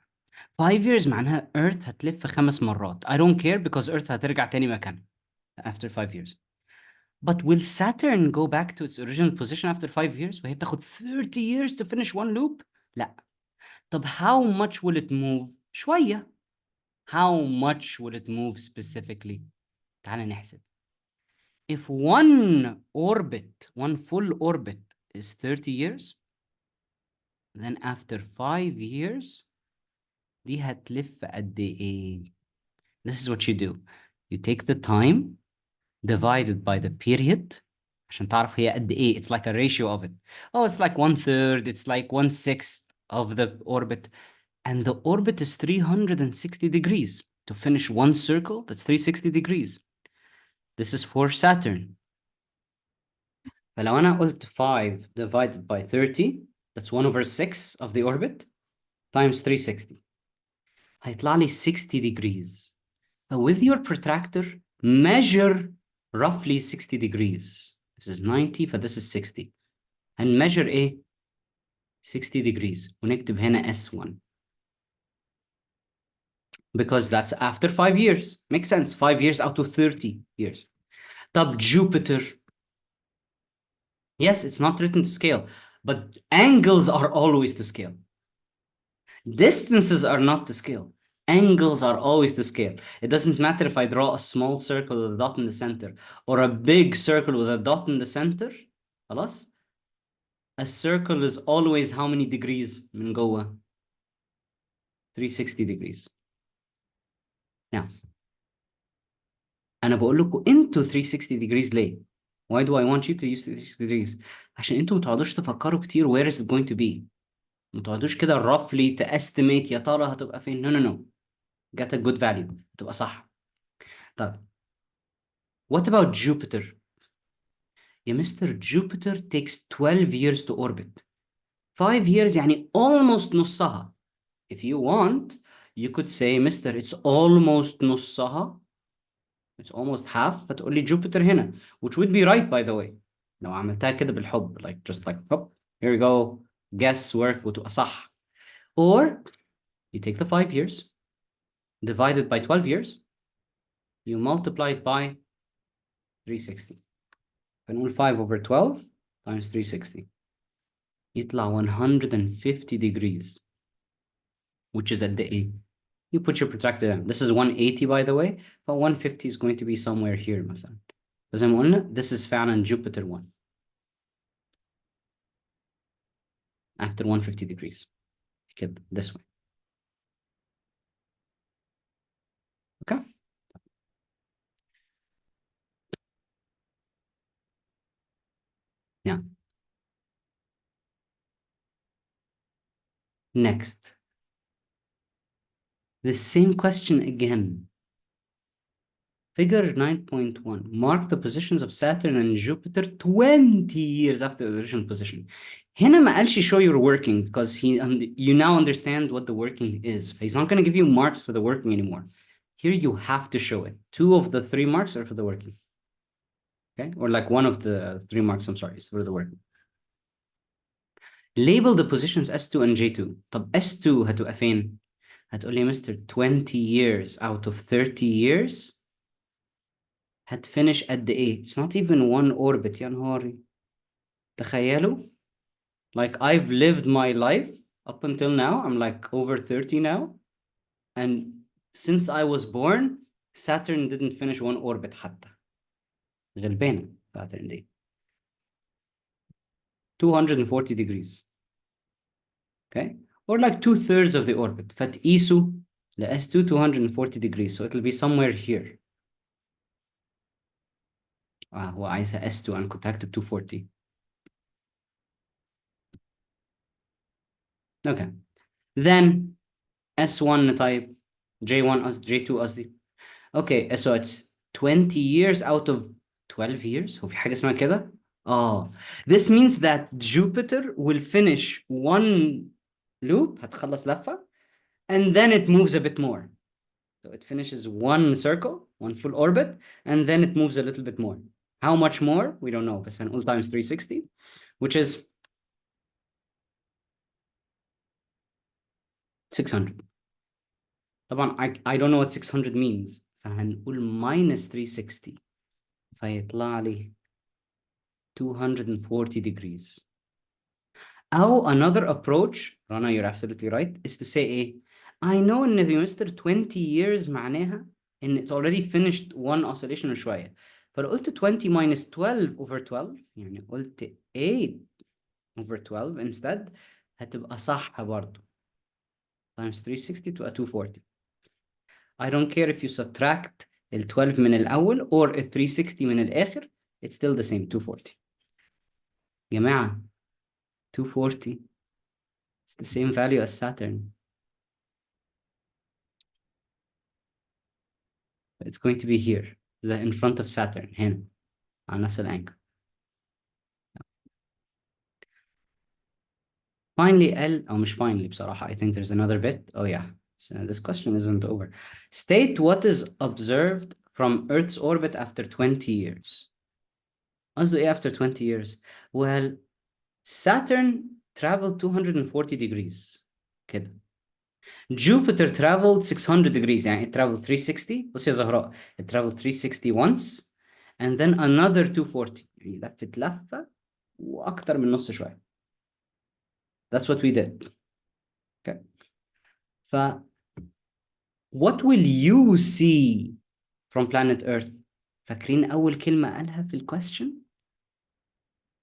5 years معناها Earth هتلف 5 مرات. I don't care because Earth هترجع تاني مكانها after 5 years. But will Saturn go back to its original position after 5 years? وهي بتاخد 30 years to finish one loop? لا. طب how much will it move? شوية. How much will it move specifically? تعال نحسب. If one orbit, one full orbit is 30 years, then after 5 years, دي هتلف قد ايه? This is what you do. You take the time divided by the period عشان تعرف هي قد ايه. It's like a ratio of it. Oh, it's like 1/3, it's like 1/6 of the orbit. And the orbit is 360 degrees. To finish one circle, that's 360 degrees. This is for Saturn. فلو أنا قلت 5 divided by 30, that's 1/6 of the orbit, times 360. هيطلع لي 60 degrees. So with your protractor, measure roughly 60 degrees. This is 90, this is 60. And measure ايه? 60 degrees. ونكتب هنا S1. Because that's after 5 years. Makes sense. 5 years out of 30 years. طب Jupiter. Yes, it's not written to scale, but angles are always to scale. Distances are not to scale. Angles are always to scale. It doesn't matter if I draw a small circle with a dot in the center or a big circle with a dot in the center. خلاص? A circle is always how many degrees من جوه? 360 degrees. Now, أنا بقول لكم انتوا 360 degrees ليه؟ Why do I want you to use 360 degrees؟ عشان انتوا ما تقعدوش تفكروا كتير where is it going to be. ما تقعدوش كده roughly تestimate يا ترى هتبقى فين. No, no, no. Get a good value. هتبقى صح. طيب. What about Jupiter? يا مستر Jupiter takes 12 years to orbit. 5 years يعني almost نصها. If you want, you could say, Mister, it's almost نصها. It's almost half. فتقول لي Jupiter هنا. Which would be right, by the way. لو عملتها كده بالحب. Like, just like, hop, here we go. Guess work وتبقى صح. Or, you take the 5 years, divide it by 12 years, you multiply it by 360. فنقول 5 over 12 times 360. يطلع 150 degrees. Which is at the A. You put your protractor down. This is 180, by the way. But 150 is going to be somewhere here مثلا. فزي ما قلنا, this is فعلا Jupiter 1. After 150 degrees. كده, this way. Okay? Yeah. Next. The same question again. Figure 9.1. Mark the positions of Saturn and Jupiter 20 years after the original position. هنا ما قالش show your working because you now understand what the working is. He's not going to give you marks for the working anymore. Here you have to show it. 2 of the 3 marks are for the working. Okay? Or like 1 of the 3 marks, I'm sorry, is for the working. Label the positions S2 and J2. طب S2 هتبقى فين؟ هتقول لي Mr. 20 years out of 30 years هتفinish at the 8. It's not even 1 orbit. يا نهاري. تخيلوا. Like I've lived my life up until now. I'm like over 30 now. And since I was born, Saturn didn't finish 1 orbit حتى. غلبانة Saturn دي. 240 degrees. Okay? Or like 2/3 of the orbit. فتقيسوا ل S2 240 degrees. So it'll be somewhere here. هو عايزها S2 أنا كنت هكتب 240. Okay. Then S1 type, J1 J2 قصدي. Okay, so it's 20 years out of 12 years. هو في حاجة اسمها كده؟ This means that Jupiter will finish 1 loop, هتخلص لفة, and then it moves a bit more. So it finishes 1 circle, 1 full orbit, and then it moves a little bit more. How much more? We don't know. بس هنقول times 360, which is 600. طبعا I don't know what 600 means. فهنقول minus 360. فيطلع لي 240 degrees. أو another approach, Rana, you're absolutely right, is to say إيه? I know إن في مستر 20 years معناها إن it's already finished 1 oscillation وشوية. فلو قلت 20 minus 12 over 12 يعني قلت 8 over 12 instead هتبقى صح برضو. Times 360 to a 240. I don't care if you subtract ال 12 من الأول or ال 360 من الآخر, it's still the same 240. جماعة 240, it's the same value as Saturn. It's going to be here, in front of Saturn هنا على نفس الأنجل. Finally أو مش finally بصراحة. I think there's another bit. Oh yeah, so this question isn't over. State what is observed from Earth's orbit after 20 years. قصده إيه after 20 years? Well, Saturn traveled 240 degrees كده. Jupiter traveled 600 degrees يعني it traveled 360. بصي يا زهراء, it traveled 360 once and then another 240 يعني لفت لفة وأكتر من نص شوية. That's what we did. Okay. What will you see from planet Earth? فاكرين أول كلمة قالها في question?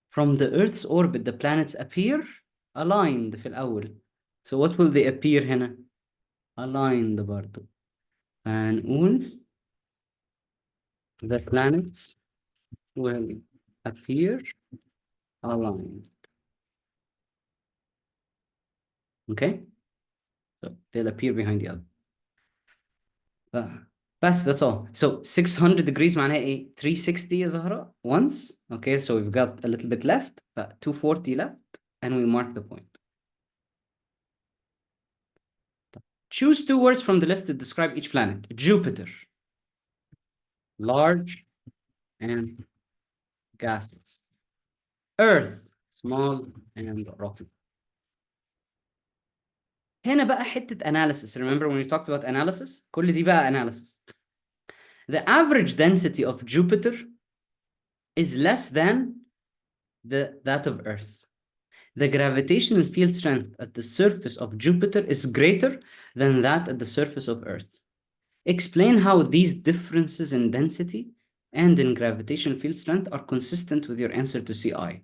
From the Earth's orbit, the planets appear aligned في الأول. So what will they appear هنا? Aligned برضو. فهنقول the planets will appear aligned. Okay, so they'll appear behind the other. بس that's all. So 600 degrees معناها ايه؟ 360 يا زهرة once. Okay, so we've got a little bit left, 240 left, and we mark the point. Choose two words from the list to describe each planet. Jupiter, large and gaseous. Earth, small and rocky. هنا بقى حتة analysis. Remember when we talked about analysis? كل دي بقى analysis. The average density of Jupiter is less than that of Earth. The gravitational field strength at the surface of Jupiter is greater than that at the surface of Earth. Explain how these differences in density and in gravitational field strength are consistent with your answer to CI.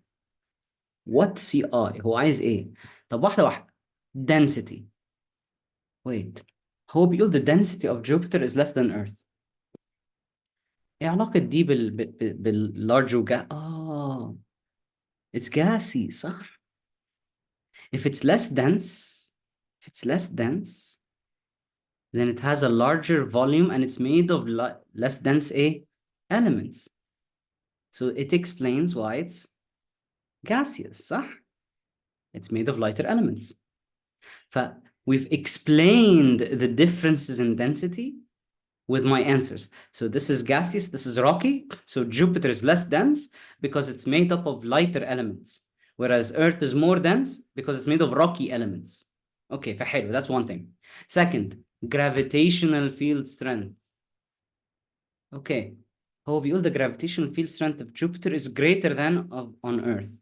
What CI? هو عايز ايه؟ طب واحدة واحدة. Density. Wait. هو بيقول the density of Jupiter is less than Earth. ايه علاقة دي بالlarge وجا؟ it's gassy صح؟ If it's less dense, then it has a larger volume and it's made of less dense elements. So it explains why it's gaseous, صح? It's made of lighter elements. We've explained the differences in density with my answers. So this is gaseous, this is rocky. So Jupiter is less dense because it's made up of lighter elements, whereas Earth is more dense because it's made of rocky elements. Okay, فحلو, that's one thing. Second, gravitational field strength. Okay, هو بيقول the gravitational field strength of Jupiter is greater than on Earth.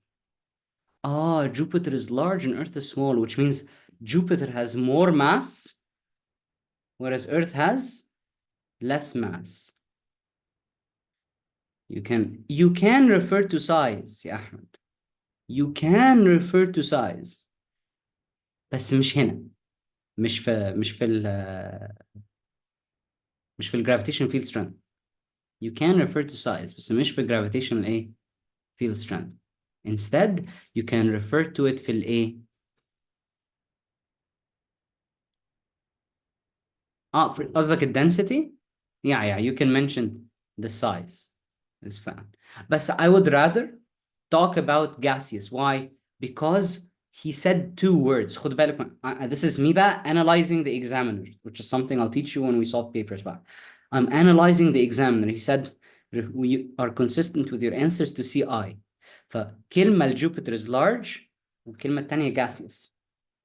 Jupiter is large and Earth is small, which means Jupiter has more mass, whereas Earth has less mass. You can refer to size يا أحمد. You can refer to size. بس مش هنا. مش في ال gravitational field strength. You can refer to size بس مش في gravitational field strength. Instead, you can refer to it في ال قصدك ال density? Yeah, you can mention the size. It's fine. But I would rather talk about gaseous. Why? Because he said two words. خد بالك, this is me بقى analyzing the examiner, which is something I'll teach you when we solve papers بقى. I'm analyzing the examiner. He said, we are consistent with your answers to CI. فكلمة Jupiter is large والكلمة الثانية gaseous.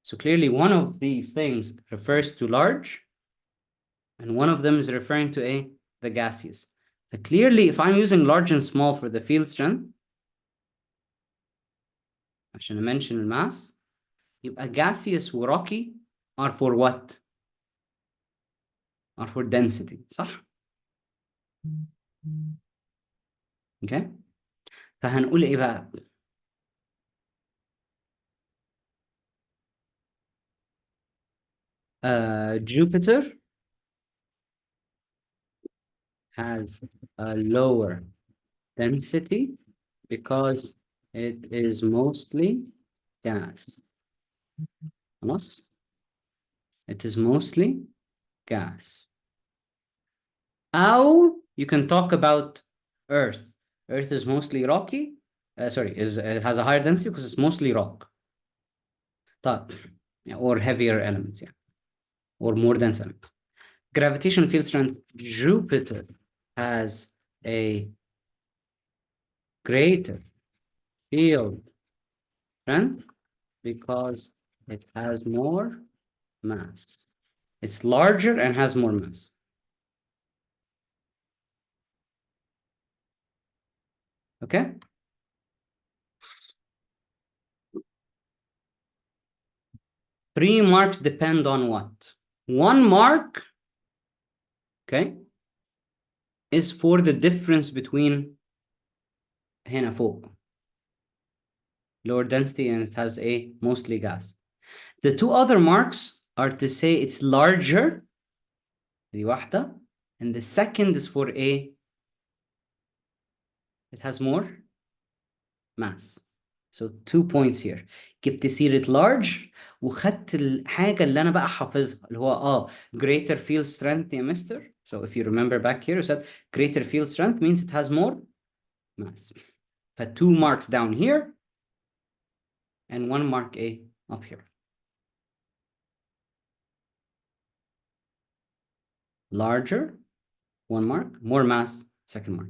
So clearly one of these things refers to large and one of them is referring to the gaseous. But clearly, if I'm using large and small for the field strength, عشان mention الماس, يبقى gaseous و rocky are for what? Are for density, صح? Okay? فهنقول ايه بقى؟ Jupiter has a lower density because it is mostly gas. خلاص? It is mostly gas. أو you can talk about Earth. Earth is mostly rocky. It has a higher density because it's mostly rock. طيب, or heavier elements, or more dense elements. Gravitational field strength, Jupiter has a greater field strength because it has more mass. It's larger and has more mass. Okay? Three marks depend on what? One mark, okay, is for the difference between هنا فوق, lower density, and it has mostly gas. The two other marks are to say it's larger, دي واحدة, and the second is for it has more mass. So 2 points here. جبت سيرة large وخدت الحاجة اللي أنا بقى حافظها اللي هو greater field strength يا مستر. So if you remember back here, you said greater field strength means it has more mass. ف 2 marks down here and 1 mark up here. Larger, 1 mark, more mass, second mark.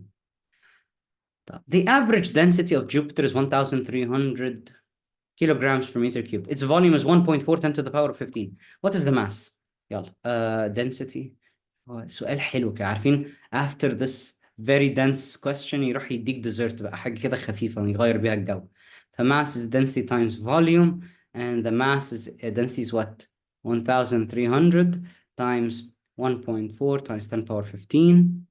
The average density of Jupiter is 1,300 kilograms per meter cubed. Its volume is 1.4 10 to the power of 15. What is the mass? يلا density. سؤال حلو كده عارفين after this very dense question يروح يديك dessert بقى حاجة كده خفيفة ويغير بيها الجو. فmass is density times volume and the mass is density is what? 1,300 times 1.4 times 10 power 15.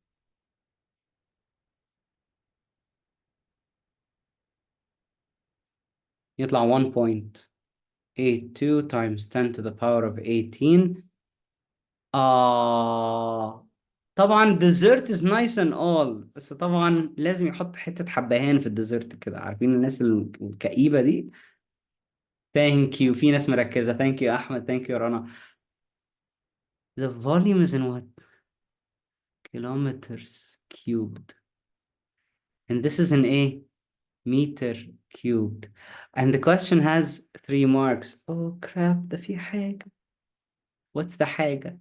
يطلع 1.82 times 10 to the power of 18. طبعا dessert is nice and all بس طبعا لازم يحط حتة حبهان في الديزرت كده عارفين الناس الكئيبة دي. Thank you. في ناس مركزة. Thank you أحمد. Thank you رنا. The volume is in what? Kilometers cubed. And this is in meter cubed. And the question has 3 marks. Oh crap ده في حاجة. What's the حاجة?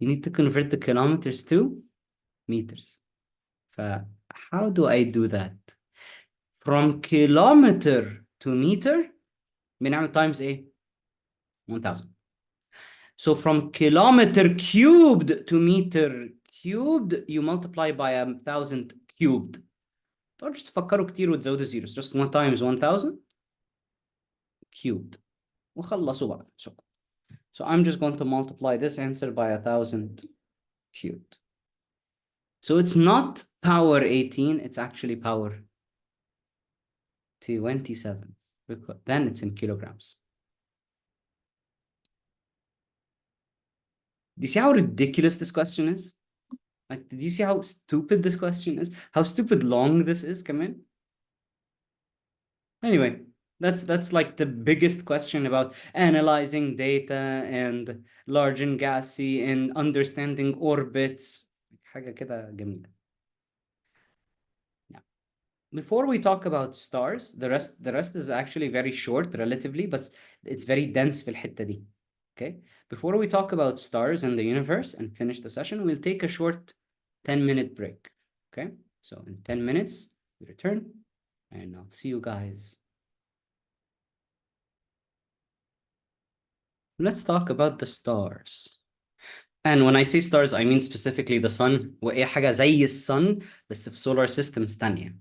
You need to convert the kilometers to meters. How do I do that? From kilometer to meter, بنعمل times 1000. So from kilometer cubed to meter cubed, you multiply by 1,000 cubed. تقعدش تفكروا كتير وتزودوا zeros. Just 1 times 1,000 cubed. وخلصوا بقى. So I'm just going to multiply this answer by 1,000 cubed. So it's not power 18, it's actually power 27. Because then it's in kilograms. Do you see how ridiculous this question is? Like, did you see how stupid this question is? How stupid long this is, come in? Anyway, that's like the biggest question about analyzing data and large and gassy and understanding orbits. حاجة كده جميلة. Yeah. Before we talk about stars, the rest is actually very short relatively, but it's very dense في الحتة دي. Okay? Before we talk about stars and the universe and finish the session, we'll take a short 10-minute break. Okay? So in 10 minutes, we return and I'll see you guys. Let's talk about the stars. And when I say stars, I mean specifically the sun. وأي حاجة زي الsun بس في solar systems تانية.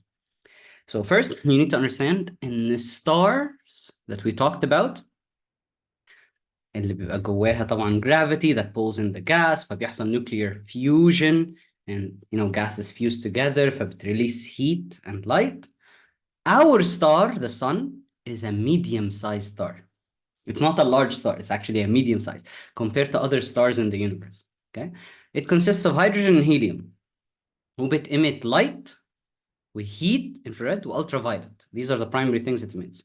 So first, you need to understand in the stars that we talked about, اللي بيبقى جواها طبعا gravity that pulls in the gas فبيحصل nuclear fusion and gases fuse together فبترelease heat and light. Our star, the sun, is a medium-sized star. It's not a large star, it's actually a medium size compared to other stars in the universe. Okay? It consists of hydrogen and helium. وبتemit light وheat, infrared, ultraviolet. These are the primary things it emits.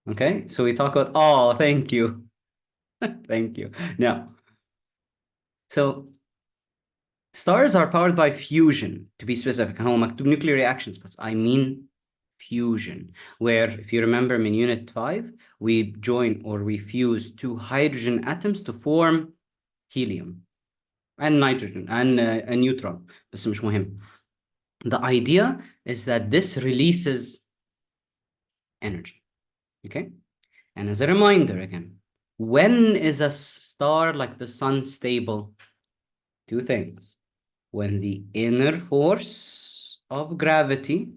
Okay, so we talk about, thank you. Thank you. Now, so stars are powered by fusion, to be specific. هو مكتوب nuclear reactions, but I mean fusion, where if you remember in unit 5, we join or we fuse 2 hydrogen atoms to form helium and nitrogen and a neutron. بس مش مهم. The idea is that this releases energy. Okay? And as a reminder again, when is a star like the sun stable? 2 things. When the inner force of gravity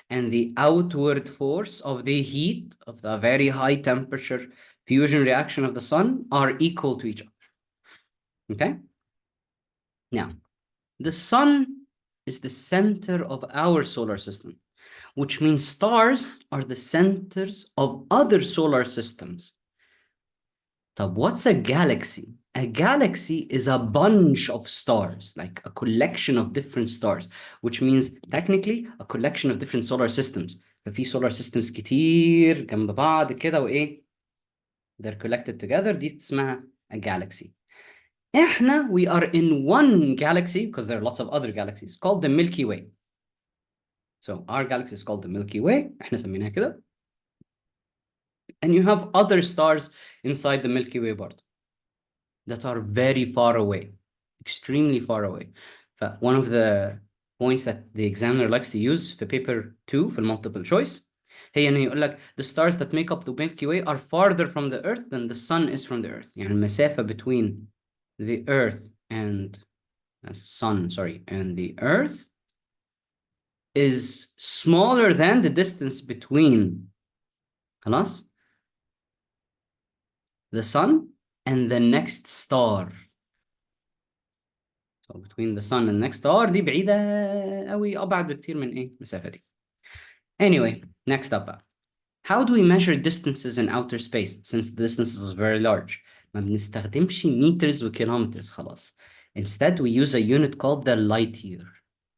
and the outward force of the heat of the very high temperature fusion reaction of the sun are equal to each other. Okay? Now, the sun is the center of our solar system, which means stars are the centers of other solar systems. طب what's a galaxy? A galaxy is a bunch of stars, like a collection of different stars, which means technically a collection of different solar systems. ففي solar systems كتير جنب بعض كده وإيه؟ They're collected together. دي اسمها a galaxy. إحنا we are in one galaxy because there are lots of other galaxies called the Milky Way. So our galaxy is called the Milky Way. إحنا سميناها كده. And you have other stars inside the Milky Way برضه that are very far away, extremely far away. One of the points that the examiner likes to use for paper 2 for multiple choice هي إنه يقول لك the stars that make up the Milky Way are farther from the Earth than the sun is from the Earth. يعني المسافة between the Earth and sun, sorry, and the Earth is smaller than the distance between خلاص the sun and the next star. So between the sun and the next star دي بعيدة قوي أبعد بكتير من إيه المسافة دي. Anyway, next up بقى. How do we measure distances in outer space since the distance is very large? ما بنستخدمش meters وكيلوmeters خلاص. Instead, we use a unit called the light year.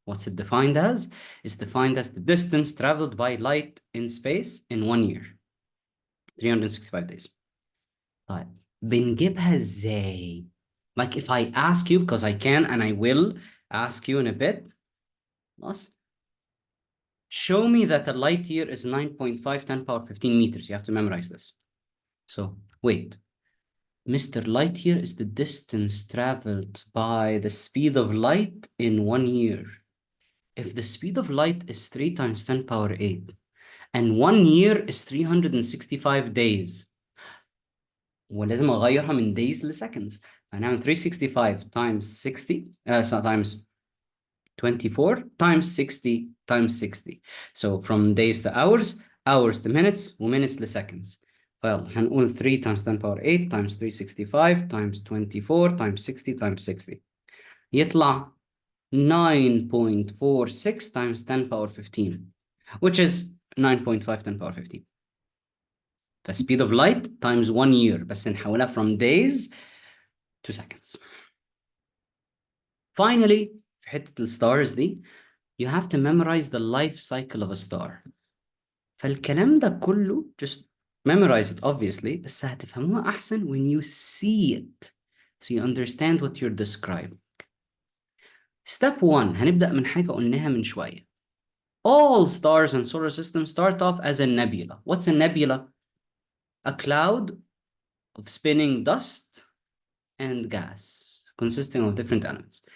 What's it defined as? It's defined as the distance traveled by light in space in 1 year. 365 days. طيب بنجيبها ازاي؟ Like if I ask you, because I can and I will ask you in a bit, show me that a light year is 9.5 10 power 15 meters. You have to memorize this. So wait, Mr. Light year is the distance traveled by the speed of light in 1 year. If the speed of light is 3 times 10 power 8 and 1 year is 365 days, ولازم اغيرها من days لseconds. هنعمل 365 times 60 so times 24 times 60 times 60. So from days to hours, hours to minutes, وminutes لseconds. فيلا هنقول 3 times 10 power 8 times 365 times 24 times 60 times 60. يطلع 9.46 times 10 power 15, which is 9.5 10 power 15. The speed of light times 1 year. بس نحولها from days to seconds. Finally, في حتة الستارز دي, you have to memorize the life cycle of a star. فالكلام ده كله just memorize it obviously, بس هتفهموها أحسن when you see it. So you understand what you're describing. Step 1, هنبدأ من حاجة قلناها من شوية. All stars in solar system start off as a nebula. What's a nebula? A cloud of spinning dust and gas consisting of different elements.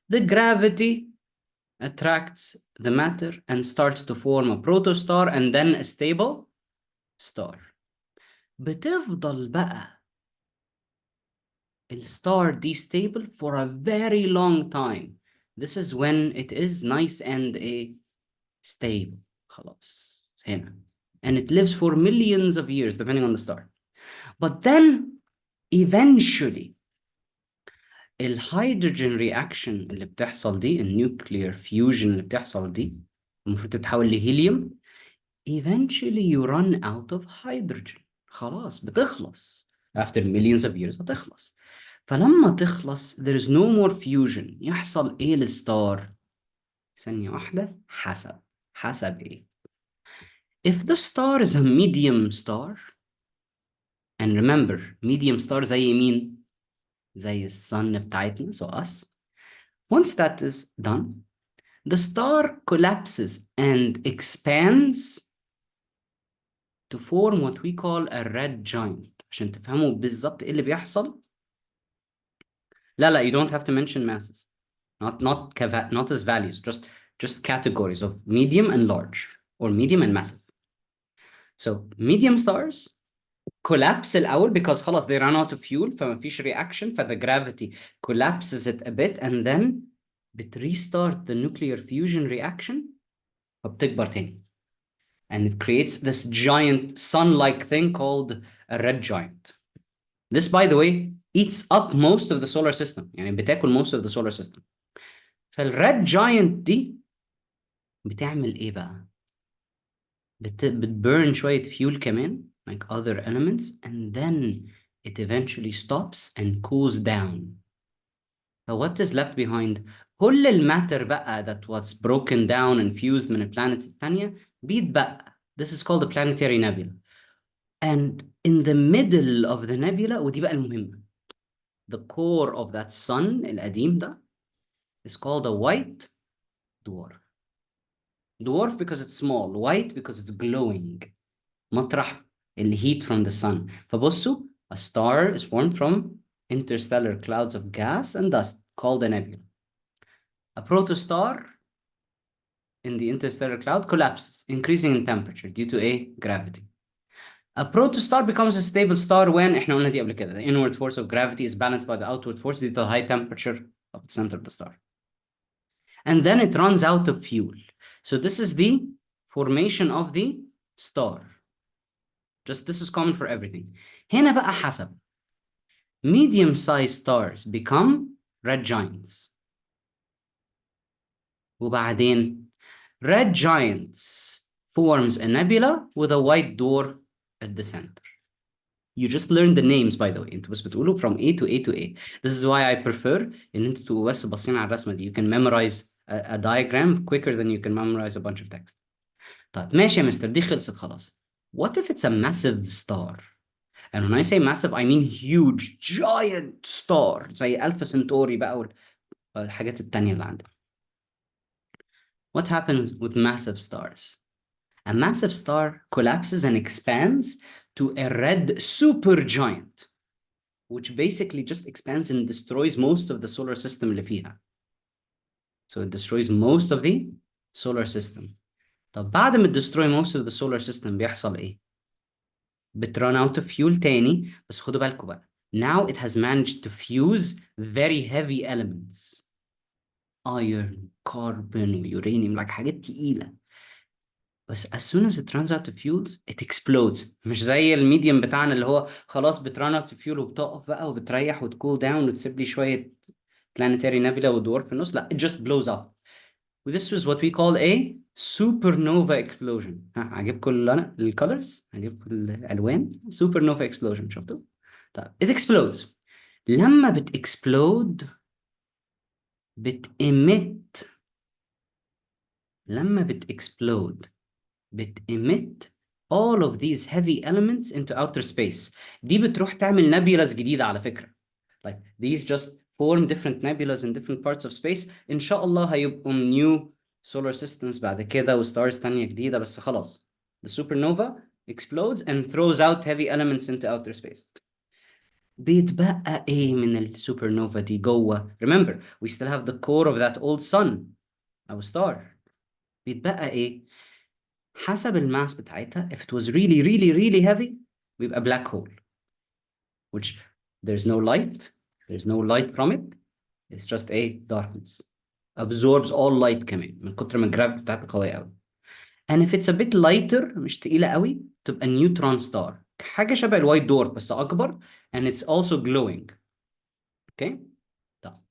The gravity attracts the matter and starts to form a protostar and then a stable star. بتفضل بقى الstar دي stable for a very long time. This is when it is nice and stable. خلاص هنا. And it lives for millions of years depending on the star. But then eventually الهيدروجين reaction اللي بتحصل دي, النيوكلير فيوجن اللي بتحصل دي, المفروض تتحول لهيليوم. Eventually you run out of hydrogen. خلاص بتخلص. After millions of years هتخلص. فلما تخلص there is no more fusion. يحصل ايه للستار؟ ثانية واحدة. حسب ايه؟ If the star is a medium star, and remember medium star زي مين؟ زي الsun بتاعتنا, so us. Once that is done, the star collapses and expands to form what we call a red giant. عشان تفهموا بالظبط ايه اللي بيحصل. لا, you don't have to mention masses. Not as values, just categories of medium and large, or medium and massive. So medium stars collapse الأول because خلاص they run out of fuel, فما فيش reaction, the gravity collapses it a bit and then restart the nuclear fusion reaction فبتكبر تاني. And it creates this giant sun-like thing called a red giant. This, by the way, eats up most of the solar system. يعني بتاكل most of the solar system. فالred giant دي بتعمل ايه بقى؟ بتburn شوية fuel كمان, like other elements, and then it eventually stops and cools down. So what is left behind? كل الماتر بقى that was broken down and fused من البلانets التانية بيتبقى. This is called a planetary nebula. And in the middle of the nebula, ودي بقى المهمة, the core of that sun القديم ده is called a white dwarf. Dwarf because it's small, white because it's glowing. مطرح heat from the sun. فبصوا, a star is formed from interstellar clouds of gas and dust called a nebula. A protostar in the interstellar cloud collapses, increasing in temperature due to gravity. A protostar becomes a stable star when, احنا قلنا دي قبل كده, the inward force of gravity is balanced by the outward force due to the high temperature of the center of the star. And then it runs out of fuel. So this is the formation of the star. Just this is common for everything. هنا بقى حسب. Medium-sized stars become red giants. وبعدين red giants forms a nebula with a white dwarf at the center. You just learned the names, by the way. انتوا بس بتقولوا from A to A to A. This is why I prefer ان انتوا تبقوا بس باصين على الرسمة دي. You can memorize a diagram quicker than you can memorize a bunch of text. طيب ماشي يا مستر, دي خلصت خلاص. What if it's a massive star? And when I say massive, I mean huge, giant star. زي ألفا سنتوري بقى والحاجات التانية اللي عندنا. What happens with massive stars? A massive star collapses and expands to a red supergiant, which basically just expands and destroys most of the solar system اللي فيها. So it destroys most of the solar system. طب بعد ما destroy most of the solar system بيحصل ايه؟ بترun out of fuel تاني, بس خدوا بالكم بقى. Now it has managed to fuse very heavy elements. Iron, carbon, uranium, like حاجات تقيلة. بس as soon as it runs out of fuels, it explodes. مش زي الميديم بتاعنا اللي هو خلاص بترun out of fuel وبتقف بقى وبتريح وتكول داون وتسيب لي شوية planetary nebula ودورف في النص. لا, it just blows up. This was what we call a supernova explosion. عجبكم الcolors؟ عجبكم الألوان؟ supernova explosion. شفتوا؟ طيب, it explodes. لما بتexplode بتemit. لما بتexplode بتemit all of these heavy elements into outer space. دي بتروح تعمل nebulas جديدة على فكرة. Like these just form different nebulas in different parts of space. إن شاء الله هيبقوا new solar systems بعد كده وstars تانية جديدة, بس خلاص. The supernova explodes and throws out heavy elements into outer space. بيتبقى ايه من السوبرنوفا دي جوه؟ Remember, we still have the core of that old sun, our star. بيتبقى ايه؟ حسب الماس بتاعتها. If it was really really really heavy بيبقى black hole, which there's no light from it. It's just a darkness. Absorbs all light كمان من كتر ما الجرافيتي بتاعتها قوية قوي. And if it's a bit lighter, مش تقيلة قوي, تبقى neutron star. حاجة شبه الوايت دورف بس أكبر, and it's also glowing. Okay? طب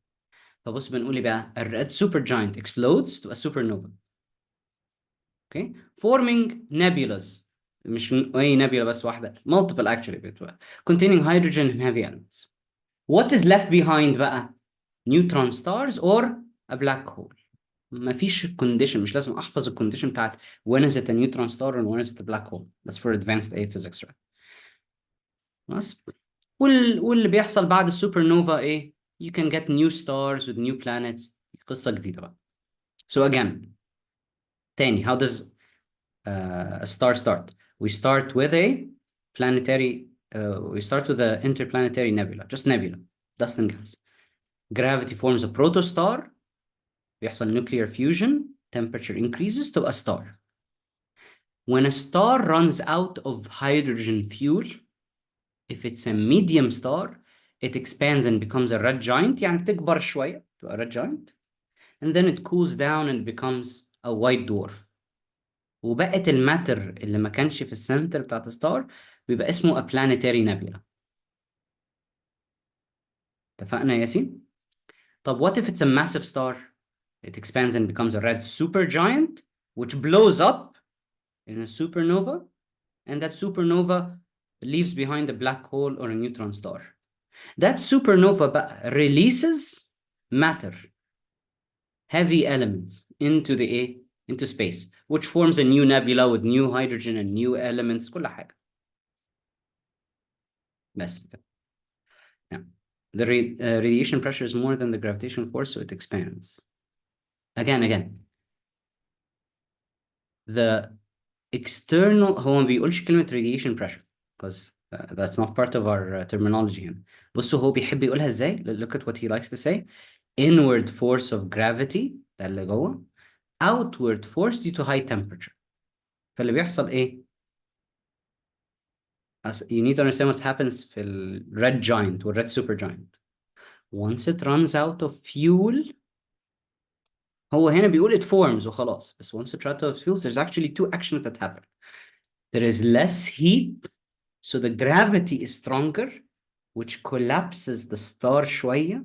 فبص بنقول بقى a red supergiant explodes to a supernova. Okay? Forming nebulas. مش أي nebula بس واحدة. Multiple actually. Containing hydrogen and heavy elements. What is left behind بقى? Neutron stars or a black hole. مفيش condition, مش لازم أحفظ الكونديشن بتاعت when is it a neutron star and when is it a black hole. That's for advanced A physics, right? بس واللي بيحصل بعد السوبرنوفا ايه؟ You can get new stars with new planets. قصة جديدة بقى. So again, تاني, how does a star start? We start with a planetary, we start with an interplanetary nebula, just nebula, dust and gas. Gravity forms a protostar. بيحصل nuclear fusion, temperature increases to a star. When a star runs out of hydrogen fuel, if it's a medium star, it expands and becomes a red giant, يعني بتكبر شوية to a red giant, and then it cools down and becomes a white dwarf. وبقت الماتر اللي ما كانش في السنتر بتاعت الستار بيبقى اسمه a planetary nebula. اتفقنا يا ياسين؟ طب what if it's a massive star? It expands and becomes a red supergiant, which blows up in a supernova, and that supernova leaves behind a black hole or a neutron star. That supernova releases matter, heavy elements into space, which forms a new nebula with new hydrogen and new elements. كل حاجة. بس. Yeah. The radiation pressure is more than the gravitational force, so it expands. Again. The external هو ما بيقولش كلمة radiation pressure because that's not part of our terminology هنا. بصوا هو بيحب يقولها ازاي. Look at what he likes to say. Inward force of gravity ده اللي جوه. Outward force due to high temperature. فاللي بيحصل ايه؟ You need to understand what happens في ال red giant or red supergiant. Once it runs out of fuel, هو هنا بيقول it forms وخلاص. بس once it runs out of fuel, there's actually two actions that happen. There is less heat, so the gravity is stronger, which collapses the star شوية,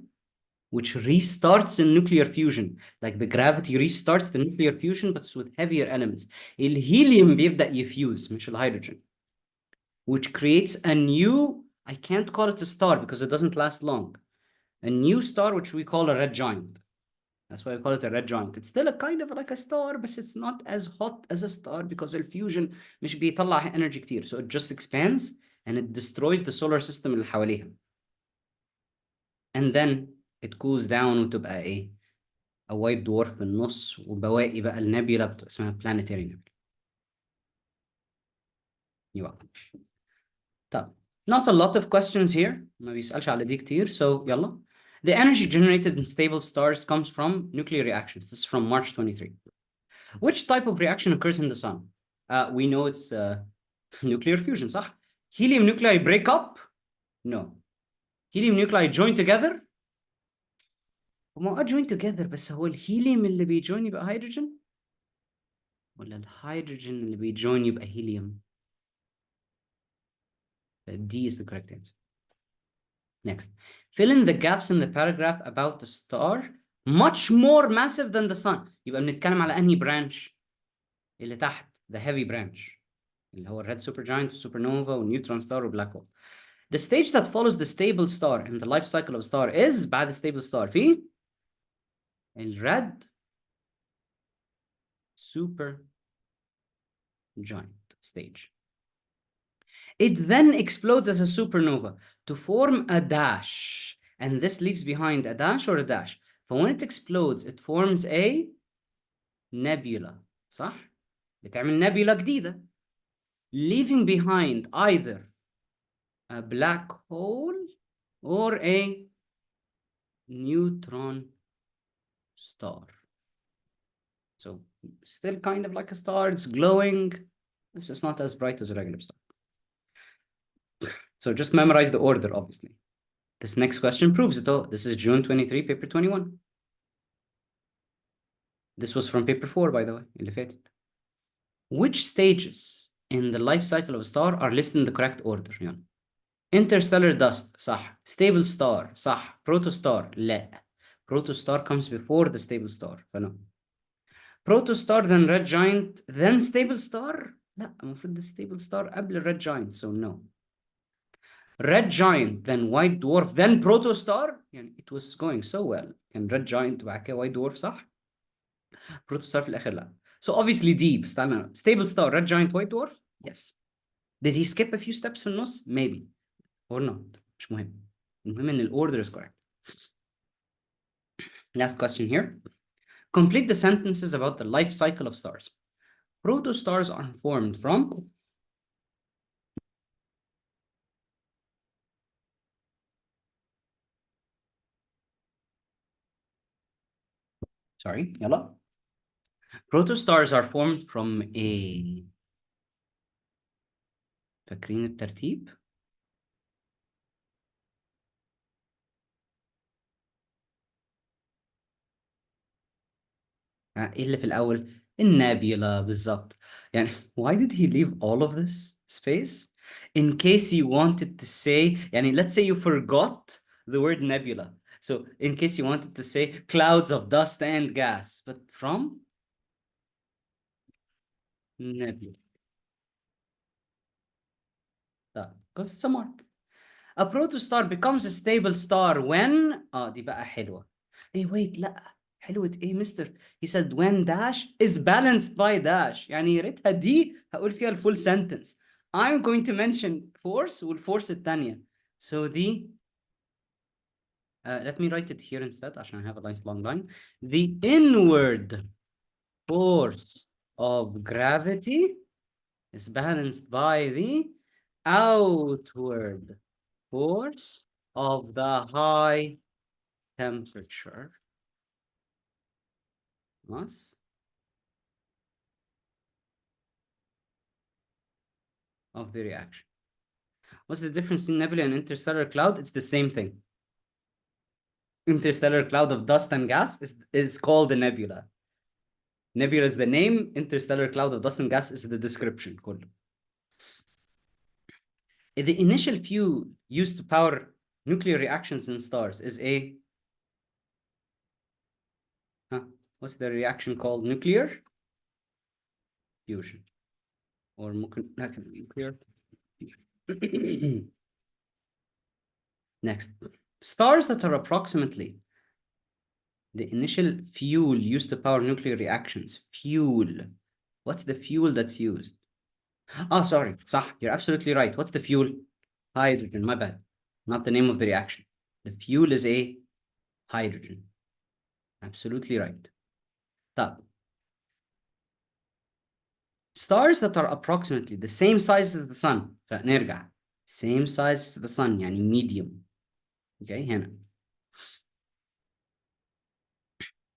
which restarts the nuclear fusion. Like the gravity restarts the nuclear fusion, but it's with heavier elements. الهيليوم بيبدأ يفuse مش الهيدروجين, which creates a new, I can't call it a star because it doesn't last long, a new star which we call a red giant. That's why I call it a red giant. It's still a kind of like a star, but it's not as hot as a star because the fusion مش بيطلع energy كتير. So it just expands and it destroys the solar system اللي حواليها. And then it cools down وتبقى ايه؟ a white dwarf في النص وبواقي بقى النبيلة بتبقى اسمها planetary nebula. يبقى طب not a lot of questions here. ما بيسألش على دي كتير. So يلا. The energy generated in stable stars comes from nuclear reactions. This is from March 23. Which type of reaction occurs in the sun? We know it's nuclear fusion, صح? Helium nuclei break up? No. Helium nuclei join together? هما join together بس هو الهيليوم اللي بيجوين يبقى هيدروجين؟ ولا الهيدروجين اللي بيجوين يبقى هيليوم؟ D is the correct answer. Next. Fill in the gaps in the paragraph about the star much more massive than the sun. يبقى بنتكلم على أنهي branch؟ اللي تحت the heavy branch اللي هو red supergiant, supernova, neutron star, or black hole. The stage that follows the stable star in the life cycle of a star is بعد stable star في red supergiant stage. It then explodes as a supernova to form a dash, and this leaves behind a dash or a dash. But when it explodes, it forms a nebula. صح؟ بتعمل nebula جديدة, leaving behind either a black hole or a neutron star. So still kind of like a star, it's glowing. It's just not as bright as a regular star. So just memorize the order, obviously. This next question proves it all. This is June 23, paper 21. This was from paper 4, by the way, اللي فاتت. Which stages in the life cycle of a star are listed in the correct order? يعني. Interstellar dust, صح. Stable star, صح. Protostar, لا. Protostar comes before the stable star, فنو. Protostar, then red giant, then stable star? لا, المفروض the stable star قبل red giant, so no. Red giant, then white dwarf, then protostar. يعني it was going so well. كان red giant وبعد كده white dwarf, صح. Protostar في الآخر لا. So obviously deep. استنى. Stable star, red giant, white dwarf? Yes. Did he skip a few steps في النص? Maybe. Or not. مش مهم. المهم إن order is correct. Last question here. Complete the sentences about the life cycle of stars. Protostars are formed from sorry, يلا. Protostars are formed from a فاكرين الترتيب؟ ايه اللي في الأول؟ النابلة بالظبط. يعني why did he leave all of this space? In case you wanted to say, يعني let's say you forgot the word nebula. So in case you wanted to say clouds of dust and gas, but from nebula. because it's a mark. A protostar becomes a stable star when دي بقى حلوة. Hey, wait, لا. حلوة ايه مستر؟ He said when dash is balanced by dash. يعني يا ريتها دي هقول فيها الفول sentence. I'm going to mention force والforce الثانية. So the let me write it here instead عشان I have a nice long line. The inward force of gravity is balanced by the outward force of the high temperature mass of the reaction. What's the difference between nebula and interstellar cloud? It's the same thing. Interstellar cloud of dust and gas is called a nebula. Nebula is the name, interstellar cloud of dust and gas is the description. كله. The initial fuel used to power nuclear reactions in stars is a what's the reaction called? Nuclear fusion. Or nuclear. Next, stars that are approximately the initial fuel used to power nuclear reactions. Fuel. What's the fuel that's used? Oh, sorry. صح. You're absolutely right. What's the fuel? Hydrogen. My bad. Not the name of the reaction. The fuel is a hydrogen. Absolutely right. طب. Stars that are approximately the same size as the sun. فنرجع. Same size as the sun. يعني medium. Okay, هنا.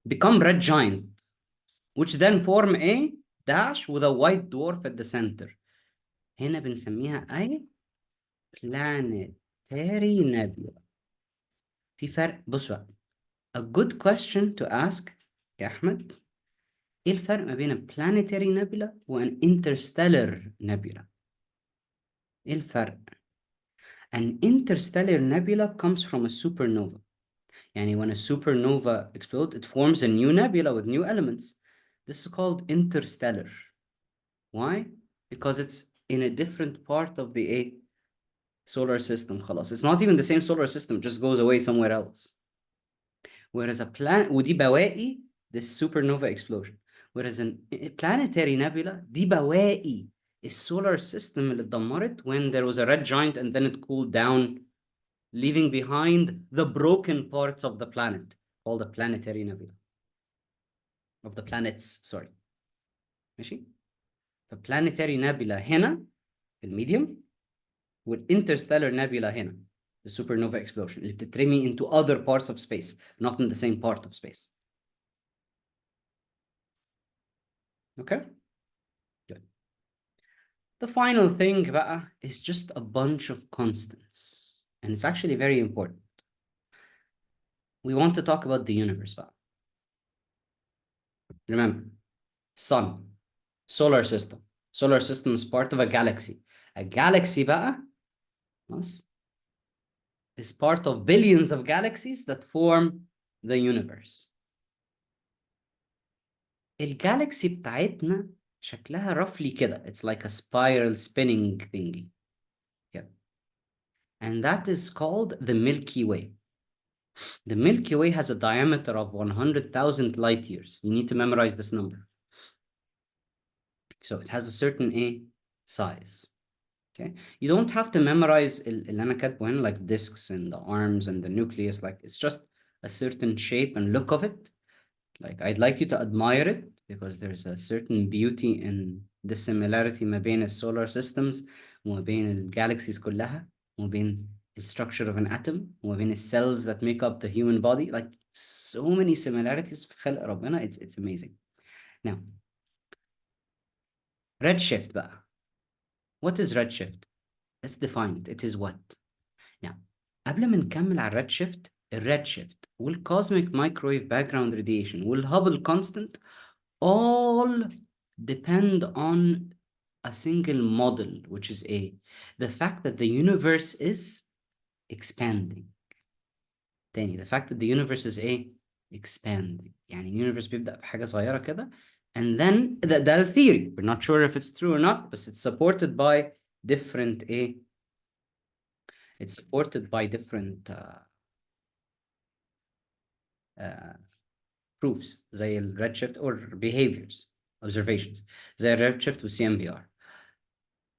Become red giant, which then form a dash with a white dwarf at the center. هنا بنسميها أي planetary nebula. في فرق. بص بقى. A good question to ask يا أحمد. إيه الفرق ما بين planetary nebula وان interstellar nebula؟ إيه الفرق؟ An interstellar nebula comes from a supernova. يعني when a supernova explodes, it forms a new nebula with new elements. This is called interstellar. Why? Because it's in a different part of the solar system. خلاص. It's not even the same solar system, it just goes away somewhere else. Whereas a planet, ودي بواقي this supernova explosion. Whereas a planetary nebula, دي بواقي السولار system اللي اتدمرت when there was a red giant and then it cooled down, leaving behind the broken parts of the planet, called a planetary nebula. Of the planets, sorry. ماشي؟ فplanetary nebula هنا في الميديوم والinterstellar nebula هنا the supernova explosion اللي بتترمي into other parts of space, not in the same part of space. Okay? Good. The final thing بقى is just a bunch of constants. And it's actually very important. We want to talk about the universe بقى. Remember, sun, solar system. Solar system is part of a galaxy. A galaxy بقى is part of billions of galaxies that form the universe. الجالكسي بتاعتنا شكلها roughly كده. It's like a spiral spinning thingy. Yeah. And that is called the Milky Way. The Milky Way has a diameter of 100,000 light years. You need to memorize this number. So it has a certain size. Okay. You don't have to memorize اللي أنا كاتبه هنا, like disks and the arms and the nucleus. Like it's just a certain shape and look of it. Like I'd like you to admire it because there's a certain beauty in the similarity ما بين solar systems وما بين galaxies كلها وما بين the structure of an atom وما بين cells that make up the human body. Like so many similarities في خلق ربنا. It's amazing. Now, redshift بقى. What is redshift? Let's define it. It is what? Now, قبل ما نكمل على redshift, الredshift والcosmic microwave background radiation والهubble constant all depend on a single model, which is the fact that the universe is expanding. تاني, the fact that the universe is expanding. يعني الuniverse بيبدأ بحاجة صغيرة كده, and then ده theory. We're not sure if it's true or not, but it's supported by different It's supported by different proofs زي ال redshift or behaviors observations زي ال redshift و CMBR.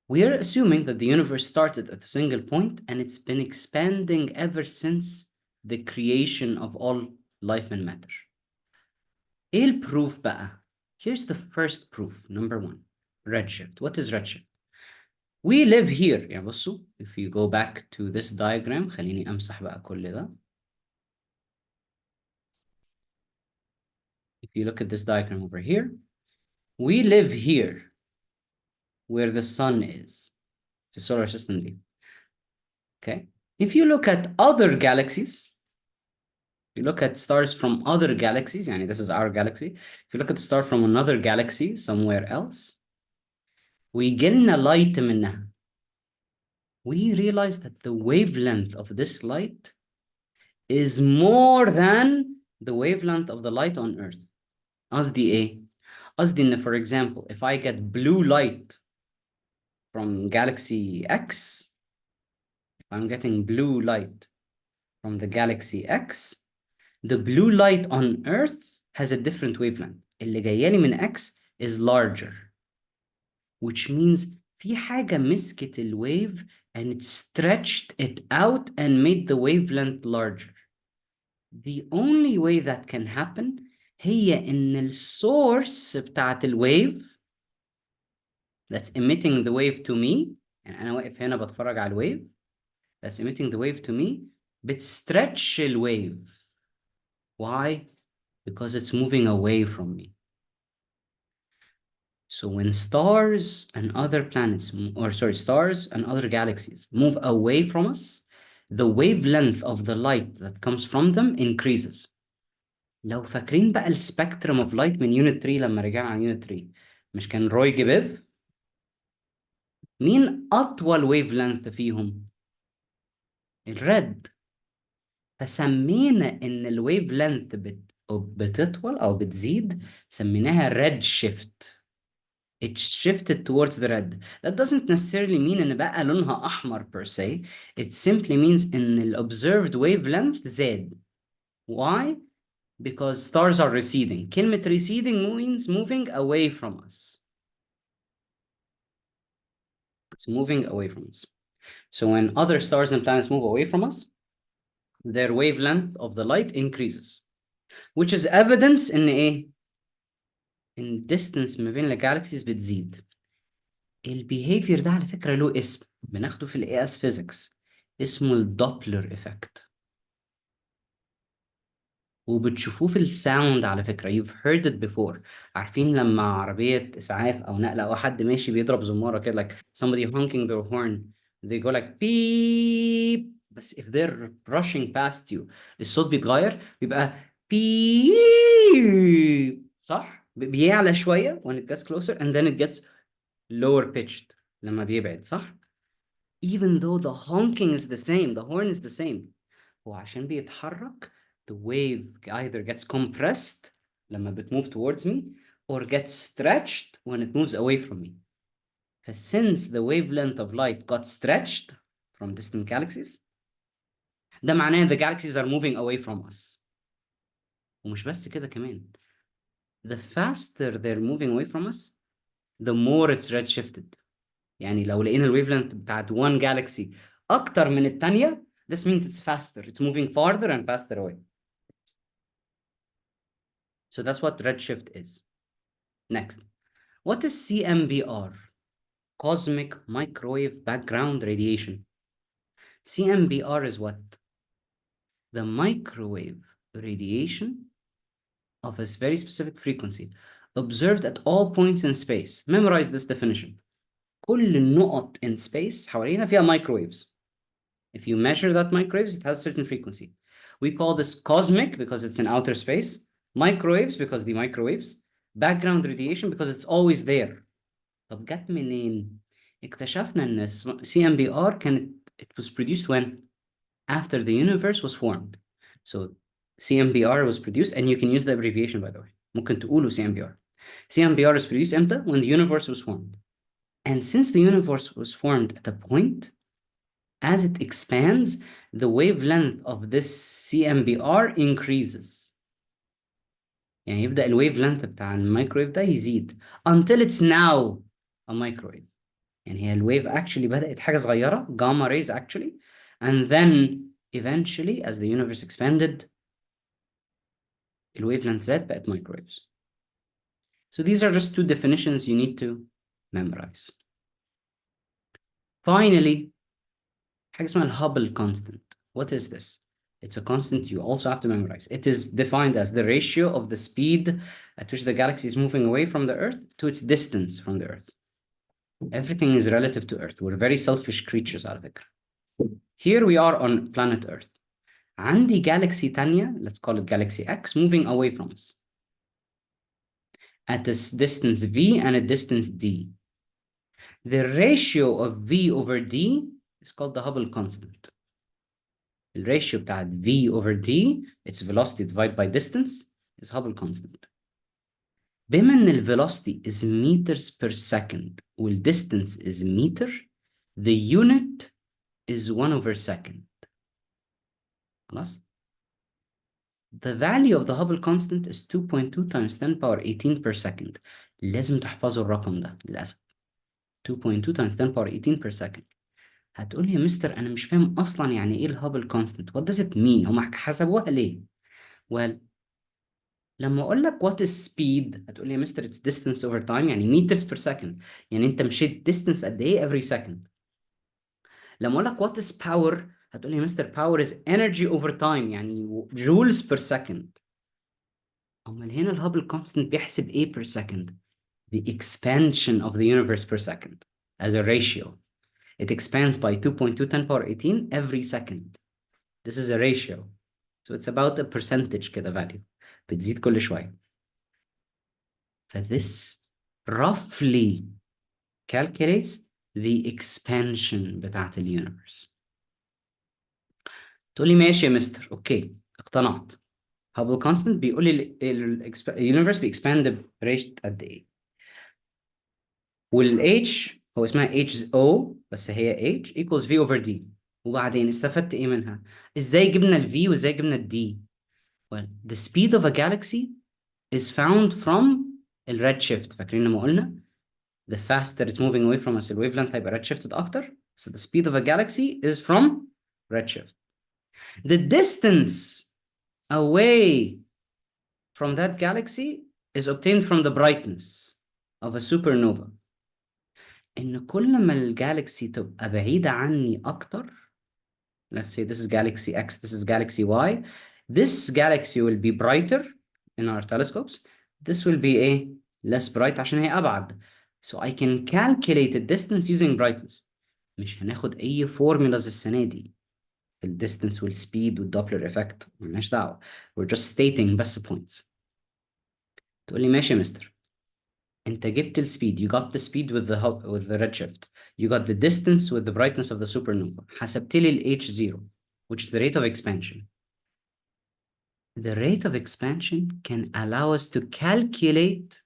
We are assuming that the universe started at a single point and it's been expanding ever since the creation of all life and matter. ايه البروف بقى؟ Here's the first proof, number one. Redshift. What is redshift? We live here. يعني بصوا, if you go back to this diagram, خليني أمسح بقى كل ده. If you look at this diagram over here, we live here where the sun is, the solar system دي. Okay. If you look at other galaxies, you look at stars from other galaxies, يعني this is our galaxy. If you look at the star from another galaxy somewhere else, ويجيلنا light منها. We realize that the wavelength of this light is more than the wavelength of the light on Earth. قصدي إيه؟ قصدي إن, for example, if I get blue light from galaxy X, if I'm getting blue light from the galaxy X, the blue light on Earth has a different wavelength. اللي جايالي من X is larger, which means في حاجة مسكت الwave and it stretched it out and made the wavelength larger. The only way that can happen هي إن السورس بتاعت الwave that's emitting the wave to me, يعني أنا واقف هنا بتفرج على الwave that's emitting the wave to me, بتstretch الwave. Why? Because it's moving away from me. So when stars and other planets, or sorry, stars and other galaxies move away from us, the wavelength of the light that comes from them increases. لو فاكرين بقى السبectrum of light من unit 3 لما رجعنا على unit 3, مش كان روي جيبيف؟ مين أطول wavelength فيهم؟ الريد. فسمينا إن الويف لينث بتطول أو بتزيد, سميناها red shift. It shifted towards the red. That doesn't necessarily mean إن بقى لونها أحمر per se. It simply means إن ال observed wavelength زاد. Why? Because stars are receding. كلمة receding means moving away from us. It's moving away from us. So when other stars and planets move away from us, their wavelength of the light increases, which is evidence إن إيه؟ إن distance ما بين الجالاكسيز بتزيد. البيهيفير ده على فكرة له اسم بناخده في ال AS Physics, اسمه الدوبلر إفكت. وبتشوفوه في الساوند على فكرة. You've heard it before. عارفين لما عربية إسعاف أو نقلة أو حد ماشي بيضرب زمارة كده, like somebody honking their horn, they go like beep. بس if they're rushing past you, الصوت بيتغير, بيبقى beep, صح؟ بيعلى شوية when it gets closer and then it gets lower pitched لما بيبعد, صح؟ Even though the honking is the same, the horn is the same. هو عشان بيتحرك, the wave either gets compressed لما بتmove towards me or gets stretched when it moves away from me. Since the wavelength of light got stretched from distant galaxies, ده معناه the galaxies are moving away from us. ومش بس كده كمان, the faster they're moving away from us, the more it's redshifted. يعني لو لقينا الويفلنث بتاعت one galaxy أكتر من التانية, this means it's faster. It's moving farther and faster away. So that's what redshift is. Next, what is CMBR? Cosmic Microwave Background Radiation. CMBR is what? The microwave radiation of a very specific frequency observed at all points in space. Memorize this definition. كل النقط in space حوالينا فيها microwaves. If you measure that microwaves, it has a certain frequency. We call this cosmic because it's in outer space, microwaves because the microwaves, background radiation because it's always there. طب جت منين؟ اكتشفنا ان CMBR it was produced when? After the universe was formed. So CMBR was produced, and you can use the abbreviation by the way. ممكن تقولوا CMBR. CMBR is produced امتى? When the universe was formed. And since the universe was formed at a point, as it expands, the wavelength of this CMBR increases. يعني يبدأ الويف لينث بتاع الميكرويف ده يزيد until it's now a microwave. يعني هي الويف actually بدأت حاجة صغيرة gamma rays actually, and then eventually as the universe expanded الويف length زاد بقت microwaves. So these are just two definitions you need to memorize. Finally, حاجة اسمها Hubble constant. What is this? It's a constant you also have to memorize. It is defined as the ratio of the speed at which the galaxy is moving away from the Earth to its distance from the Earth. Everything is relative to Earth. We're very selfish creatures على فكرة. Here we are on planet Earth. عندي galaxy تانية, let's call it galaxy X, moving away from us at a distance V and a distance D. The ratio of V over D is called the Hubble constant. The ratio بتاعت V over D, its velocity divided by distance, is Hubble constant. بما ان velocity is meters per second distance is meter, the unit is 1 over second. خلاص? The value of the Hubble constant is 2.2 times 10 power 18 per second. لازم تحفظوا الرقم ده للأسف. 2.2 times 10 power 18 per second. هتقول لي يا مستر أنا مش فاهم أصلا يعني إيه الهابل constant. What does it mean؟ هم حسبوها ليه؟ Well, لما أقول لك what is speed هتقول لي يا مستر it's distance over time يعني meters per second. يعني أنت مشيت distance قد إيه every second. لما أقول لك what is power هتقول لي يا مستر power is energy over time يعني joules per second. أمال هنا الهابل constant بيحسب إيه per second؟ The expansion of the universe per second as a ratio. It expands by 2.2 10 power 18 every second. This is a ratio. So it's about a percentage كده value. بتزيد كل شوية. This roughly calculates the expansion بتاعت الuniverse. تقولي ماشي يا مستر. اوكي اقتنعت. Hubble constant بيقول لي الuniverse بيexpand بريت قد ايه. والH هو اسمها HO بس هي H equals V over D. وبعدين استفدت ايه منها؟ ازاي جبنا ال V وازاي جبنا ال D؟ Well, the speed of a galaxy is found from ال redshift. فاكرين لما قلنا the faster it's moving away from us the wavelength هيبقى redshifted أكتر. So the speed of a galaxy is from redshift. The distance away from that galaxy is obtained from the brightness of a supernova. إن كل ما الجالكسي تبقى بعيدة عني أكتر, let's say this is galaxy X, this is galaxy Y, this galaxy will be brighter in our telescopes, this will be a less bright عشان هي أبعد. So I can calculate the distance using brightness. مش هناخد أي formulas السنة دي في ال distance وال speed وال Doppler effect, ملناش دعوة. We're just stating best points. تقول لي ماشي يا مستر. انت جبت ال speed, you got the speed with the redshift, you got the distance with the brightness of the supernova. حسبت لي ال H0, which is the rate of expansion. The rate of expansion can allow us to calculate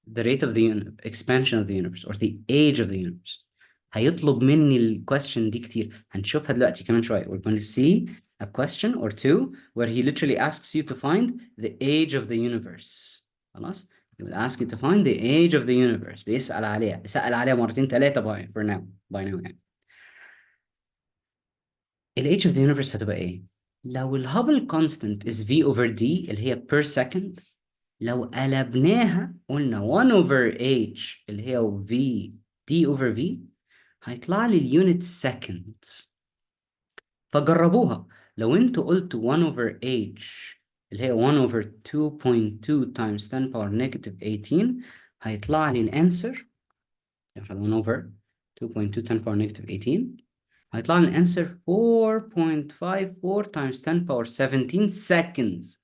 the rate of the expansion of the universe or the age of the universe. هيطلب مني ال question دي كتير. هنشوفها دلوقتي كمان شوية. We're going to see a question or two where he literally asks you to find the age of the universe. خلاص? He will ask you to find the age of the universe. بيسأل عليها. سأل عليها مرتين ثلاثة by now يعني. ال age of the universe هتبقى ايه؟ لو ال Hubble constant is V over D اللي هي per second, لو قلبناها قلنا 1 over H اللي هي V D over V هيطلع لي اليونت seconds. فجربوها. لو انتوا قلتوا 1 over H اللي هي 1 over 2.2 times 10 power negative 18 هيطلع لي الانسر 1 over 2.2 10 power negative 18 هيطلع لي الانسر 4.54 times 10 power 17 seconds.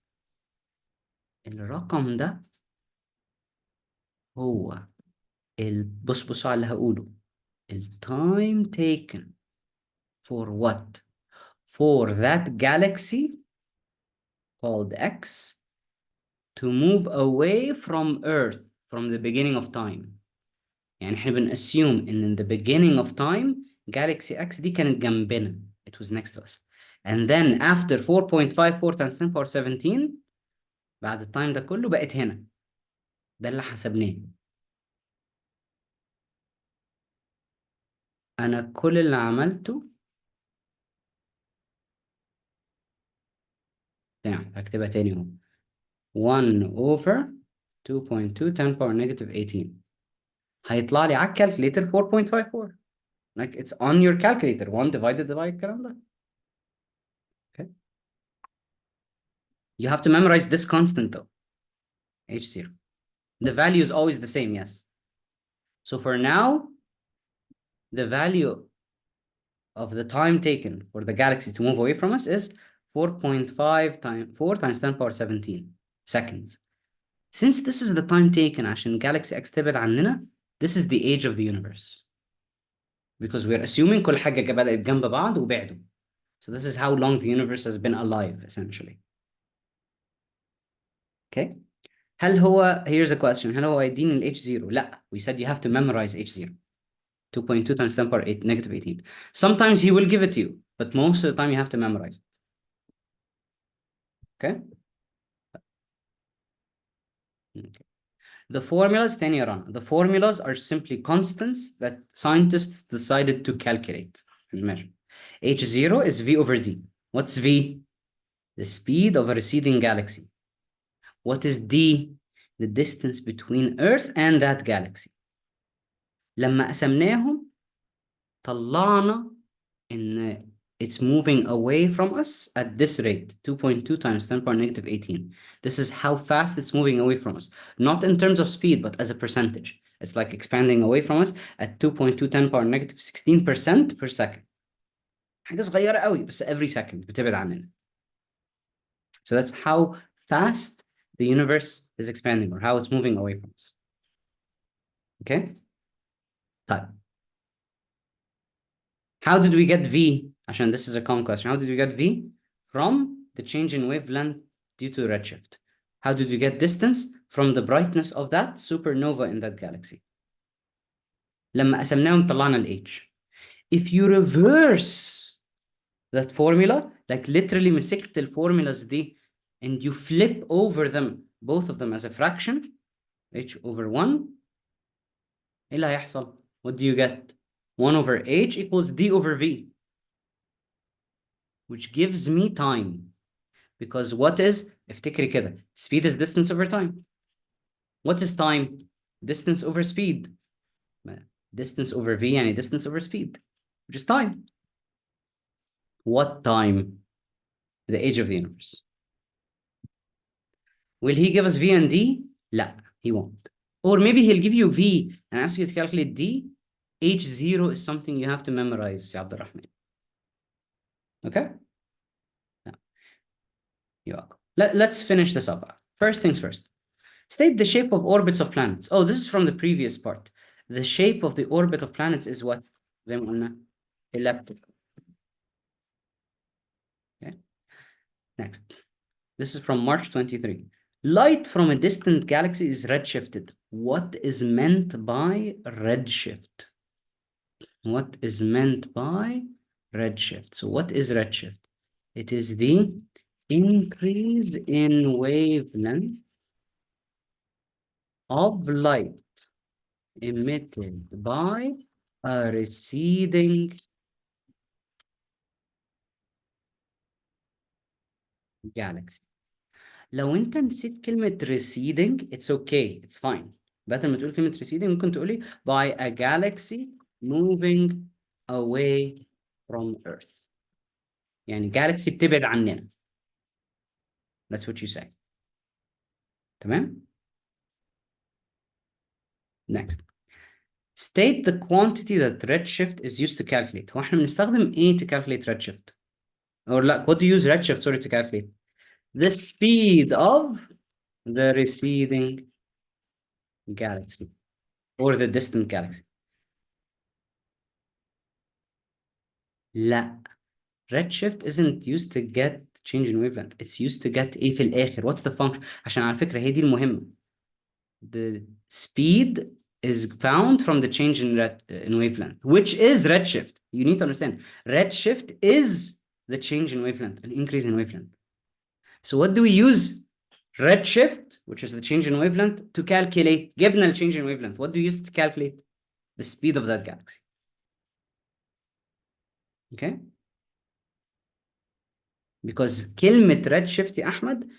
الرقم ده هو بصوا على اللي هقوله. time taken for what? For that galaxy called X to move away from Earth from the beginning of time. يعني احنا بنassume in the beginning of time galaxy X دي كانت جنبنا. It was next to us. And then after 4.54 times 10 power 17 بعد التايم ده كله بقت هنا. ده اللي حسبناه. أنا كل اللي عملته تمام هكتبها تاني اهو. 1 over 2.2 10 power negative 18 هيطلع لي على الكالكليتر 4.54. like it's on your calculator 1 divided by الكلام ده. Okay. You have to memorize this constant though. H0. The value is always the same, yes. So for now, the value of the time taken for the galaxy to move away from us is 4.5 times 4 times 10 power 17 seconds. Since this is the time taken عشان galaxy X تبعد عننا, this is the age of the universe. Because we're assuming كل حاجة بدأت جنب بعض وبعدوا. So this is how long the universe has been alive, essentially. Okay. هل هو, here's a question, هل هو يديني ال H0? لا, we said you have to memorize H0. 2.2 times 10 power 8, negative 18. Sometimes he will give it to you, but most of the time you have to memorize it. Okay? Okay. The formulas, تاني يا رنا, the formulas are simply constants that scientists decided to calculate and measure. H0 is V over D. What's V? The speed of a receding galaxy. What is D? The distance between Earth and that galaxy. لما قسمناهم طلعنا إن it's moving away from us at this rate, 2.2 times 10 power negative 18. This is how fast it's moving away from us. Not in terms of speed, but as a percentage. It's like expanding away from us at 2.2 10 power negative 16% per second. حاجة صغيرة قوي, بس every second بتبعد عننا. So that's how fast the universe is expanding, or how it's moving away from us. Okay? طيب. How did we get V? عشان this is a common question. How did we get V? From the change in wavelength due to redshift. How did we get distance? From the brightness of that supernova in that galaxy. لما قسمناهم طلعنا ال H. If you reverse that formula, like literally مسكت الفورمولاز دي and you flip over them, both of them as a fraction, H over 1, ايه اللي هيحصل? What do you get? 1 over H equals D over V, which gives me time. Because what is, افتكري كده, speed is distance over time. What is time? Distance over speed. Distance over V يعني distance over speed, which is time. What time? The age of the universe. Will he give us V and D? لا, he won't. Or maybe he'll give you V and ask you to calculate D. H0 is something you have to memorize, يا عبد الرحمن. Okay? No. You're welcome. Let's finish this up. First things first. State the shape of orbits of planets. Oh, this is from the previous part. The shape of the orbit of planets is what? زي ما قلنا, elliptical. Okay. Next. This is from March 23. Light from a distant galaxy is redshifted. What is meant by redshift? What is meant by redshift? So what is redshift? It is the increase in wavelength of light emitted by a receding galaxy. لو انت نسيت كلمة receding, it's okay, it's fine. بدل ما تقول كلمة receding ممكن تقولي by a galaxy moving away from Earth. يعني galaxy بتبعد عننا. That's what you say. تمام? Next. State the quantity that redshift is used to calculate. هو احنا بنستخدم ايه to calculate redshift? Or لا, what do you use redshift, sorry, to calculate? The speed of the receding galaxy or the distant galaxy. لا, redshift isn't used to get change in wavelength. It's used to get ايه في الآخر. What's the function? عشان على فكرة هي دي المهمة. The speed is found from the change in wavelength, which is redshift. You need to understand, redshift is the change in wavelength, an increase in wavelength. So what do we use redshift, which is the change in wavelength, to calculate? جبنا change in wavelength. What do you use to calculate the speed of that galaxy? Okay? Because كلمة redshift يا أحمد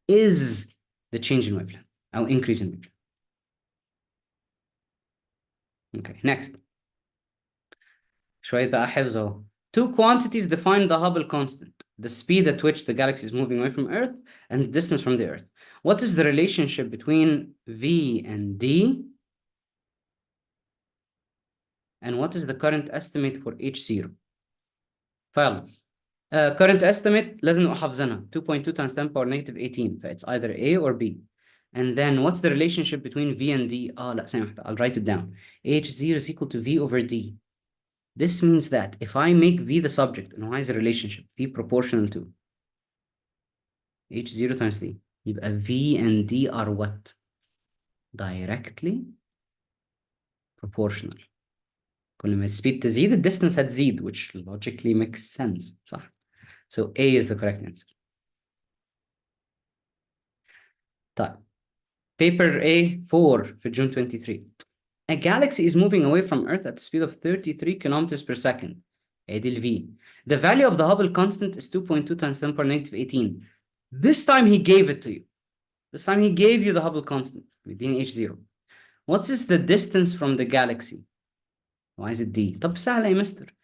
is the change in wavelength أو increase in wavelength. Okay, next. شوية بقى حفظ اهو. Two quantities define the Hubble constant, the speed at which the galaxy is moving away from Earth and the distance from the Earth. What is the relationship between V and D? And what is the current estimate for H0? فيلا. Current estimate لازم نبقى حافظينها 2.2 times 10 power negative 18. It's either A or B. And then what's the relationship between V and D? لا ثانية واحدة. I'll write it down. H0 is equal to V over D. This means that if I make V the subject, and why is a relationship? V proportional to H0 times D. يبقى V and D are what? Directly proportional. كل ما السبيد تزيد الديستانس هتزيد, which logically makes sense. صح. So A is the correct answer. طيب. Paper A4 for June 23. A galaxy is moving away from Earth at a speed of 33 kilometers per second. ادي ال V. The value of the Hubble constant is 2.2 times 10 power negative 18. This time he gave it to you. This time he gave you the Hubble constant. مديني H0. What is the distance from the galaxy? Why is it D? طب سهلة يا مستر.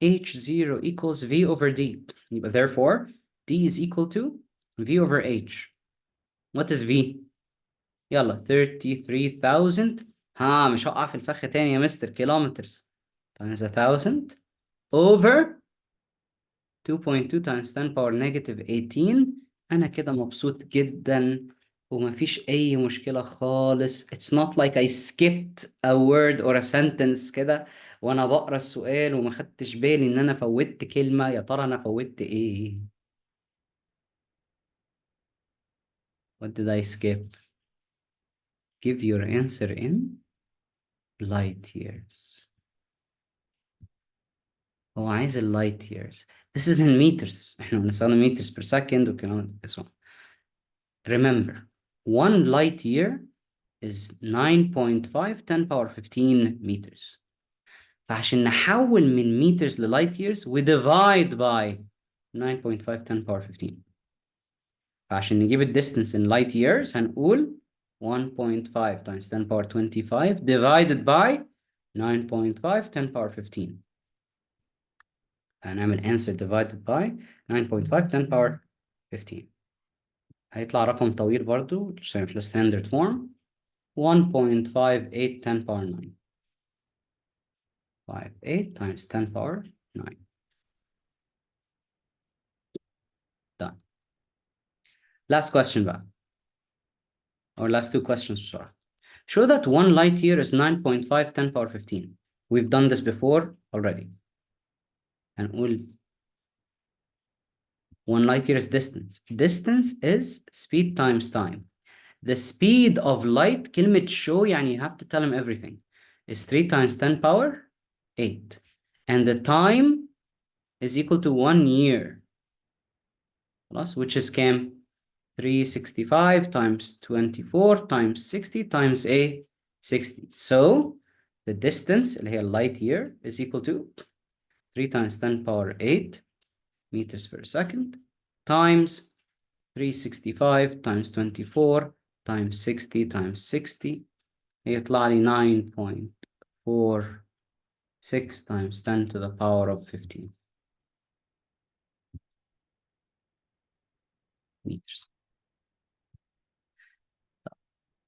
H0 equals V over D. يبقى therefore D is equal to V over H. What is V? يلا 33,000. مش هقع في الفخ تاني يا مستر. kilometers times 1,000 over 2.2 times 10 power negative 18. أنا كده مبسوط جدا ومفيش أي مشكلة خالص. It's not like I skipped a word or a sentence كده وأنا بقرأ السؤال وما خدتش بالي إن أنا فوتت كلمة. يا ترى أنا فوتت إيه؟ What did I skip? Give your answer in light years. هو عايز ال light years. This is in meters. احنا بنستخدم meters per second وكلام so. Remember, 1 light year is 9.5 10 power 15 meters. فعشان نحول من meters ل light years we divide by 9.5 10 power 15. فعشان نجيب ال distance in light years هنقول 1.5 times 10 power 25 divided by 9.5 10 power 15. هنعمل answer divided by 9.5 10 power 15. هيطلع رقم طويل برضو عشان في standard form 1.58 10 power 9. 58 times 10 power 9. Done. Last question بقى. Or last two questions بسرعة. Show that 1 light year is 9.5 10 power 15. We've done this before already. هنقول 1 light year is distance. Distance is speed times time. The speed of light, كلمة show يعني you have to tell him everything, is 3 times 10 power 8. And the time is equal to 1 year. Which is كام? 365 times 24 times 60 times a 60. So the distance اللي هي light year is equal to 3 times 10 power 8 meters per second times 365 times 24 times 60 times 60. يطلع لي 9.46 times 10 to the power of 15 meters.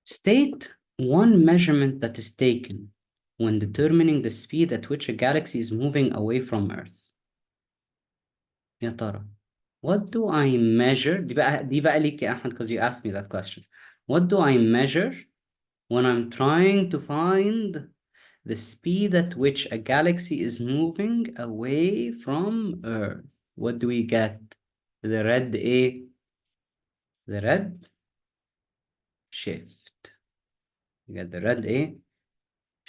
State one measurement that is taken when determining the speed at which a galaxy is moving away from Earth. يا ترى what do I measure? دي بقى ليك يا أحمد because you asked me that question. What do I measure when I'm trying to find the speed at which a galaxy is moving away from Earth? What do we get? The red A, the red shift. You get the red A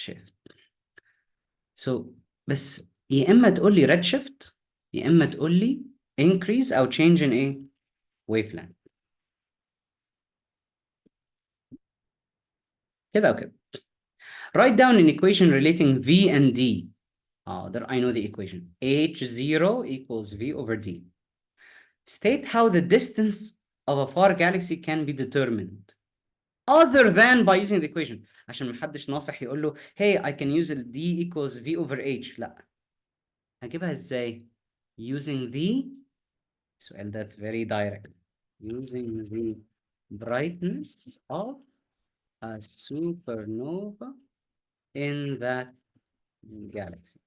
shift. So بس يا اما تقول لي red shift يا اما تقول لي increase او change in ايه wavelength كده وكده. Write down an equation relating V and D. There I know the equation. H0 equals V over D. State how the distance of a far galaxy can be determined other than by using the equation. عشان محدش ناصح يقول له hey I can use D equals V over H. لا. هجيبها ازاي؟ Using the سؤال that's very direct. Using the brightness of a supernova in that galaxy.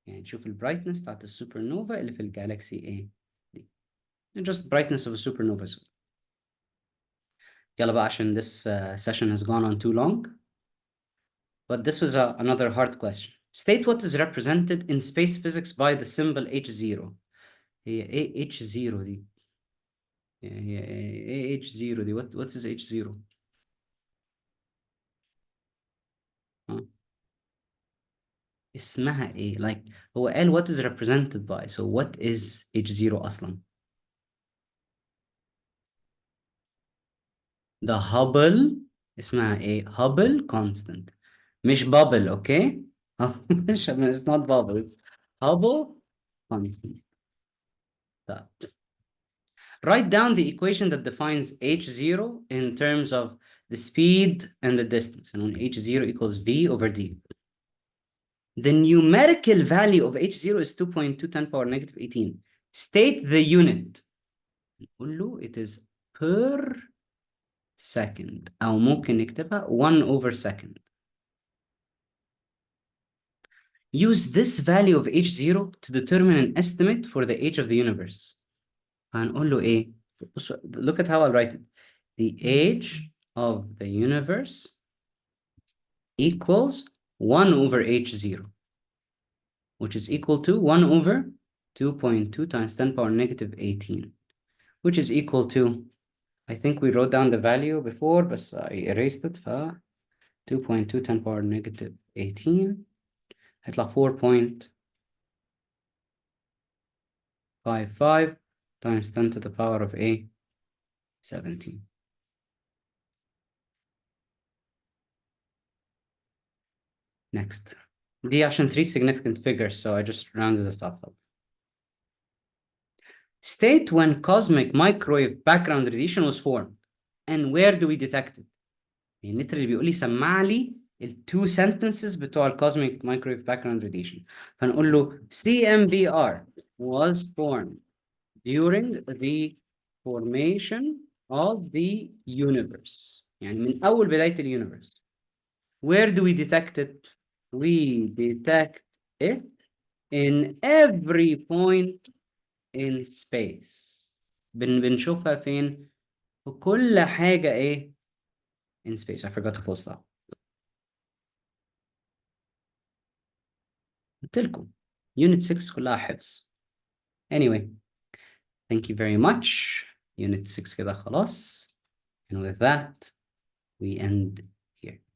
يعني نشوف البرايتنس بتاعت السوبرنوفا اللي في الجالاكسي ايه دي. Just brightness of a supernova. يلا بقى عشان this session has gone on too long. But this was another hard question. State what is represented in space physics by the symbol H0. هي ايه H0 دي؟ هي ايه H0 دي؟ What is H0? اسمها ايه؟ Like هو قال what is represented by. So what is H0 أصلا؟ The Hubble اسمها ايه؟ Hubble constant. مش bubble, okay? مش it's not bubble, it's Hubble constant. طيب. Write down the equation that defines H0 in terms of the speed and the distance. And when H0 equals V over D. The numerical value of H0 is 2.2 10 power negative 18. State the unit. نقول له it is per second أو ممكن نكتبها 1 over second. Use this value of H0 to determine an estimate for the age of the universe. هنقول له إيه؟ Look at how I'll write it. The age of the universe equals 1 over H0, which is equal to 1 over 2.2 times 10 power negative 18, which is equal to, I think we wrote down the value before, but I erased it. 2.2 10 power negative 18 هيطلع 4.55 times 10 to the power of 17. Next. دي عشان 3 significant figures, so I just rounded it up. State when cosmic microwave background radiation was formed and where do we detect it. يعني literally بيقول لي سمع لي two sentences بتوع cosmic microwave background radiation. فنقول له CMBR was formed during the formation of the universe. يعني من أول بداية universe. Where do we detect it? We detect it in every point in space. بنشوفها فين؟ في كل حاجة in space. I forgot to post that. قلت لكم Unit 6 كلها حفظ. Anyway, thank you very much. Unit 6 كده خلاص. And with that, we end here.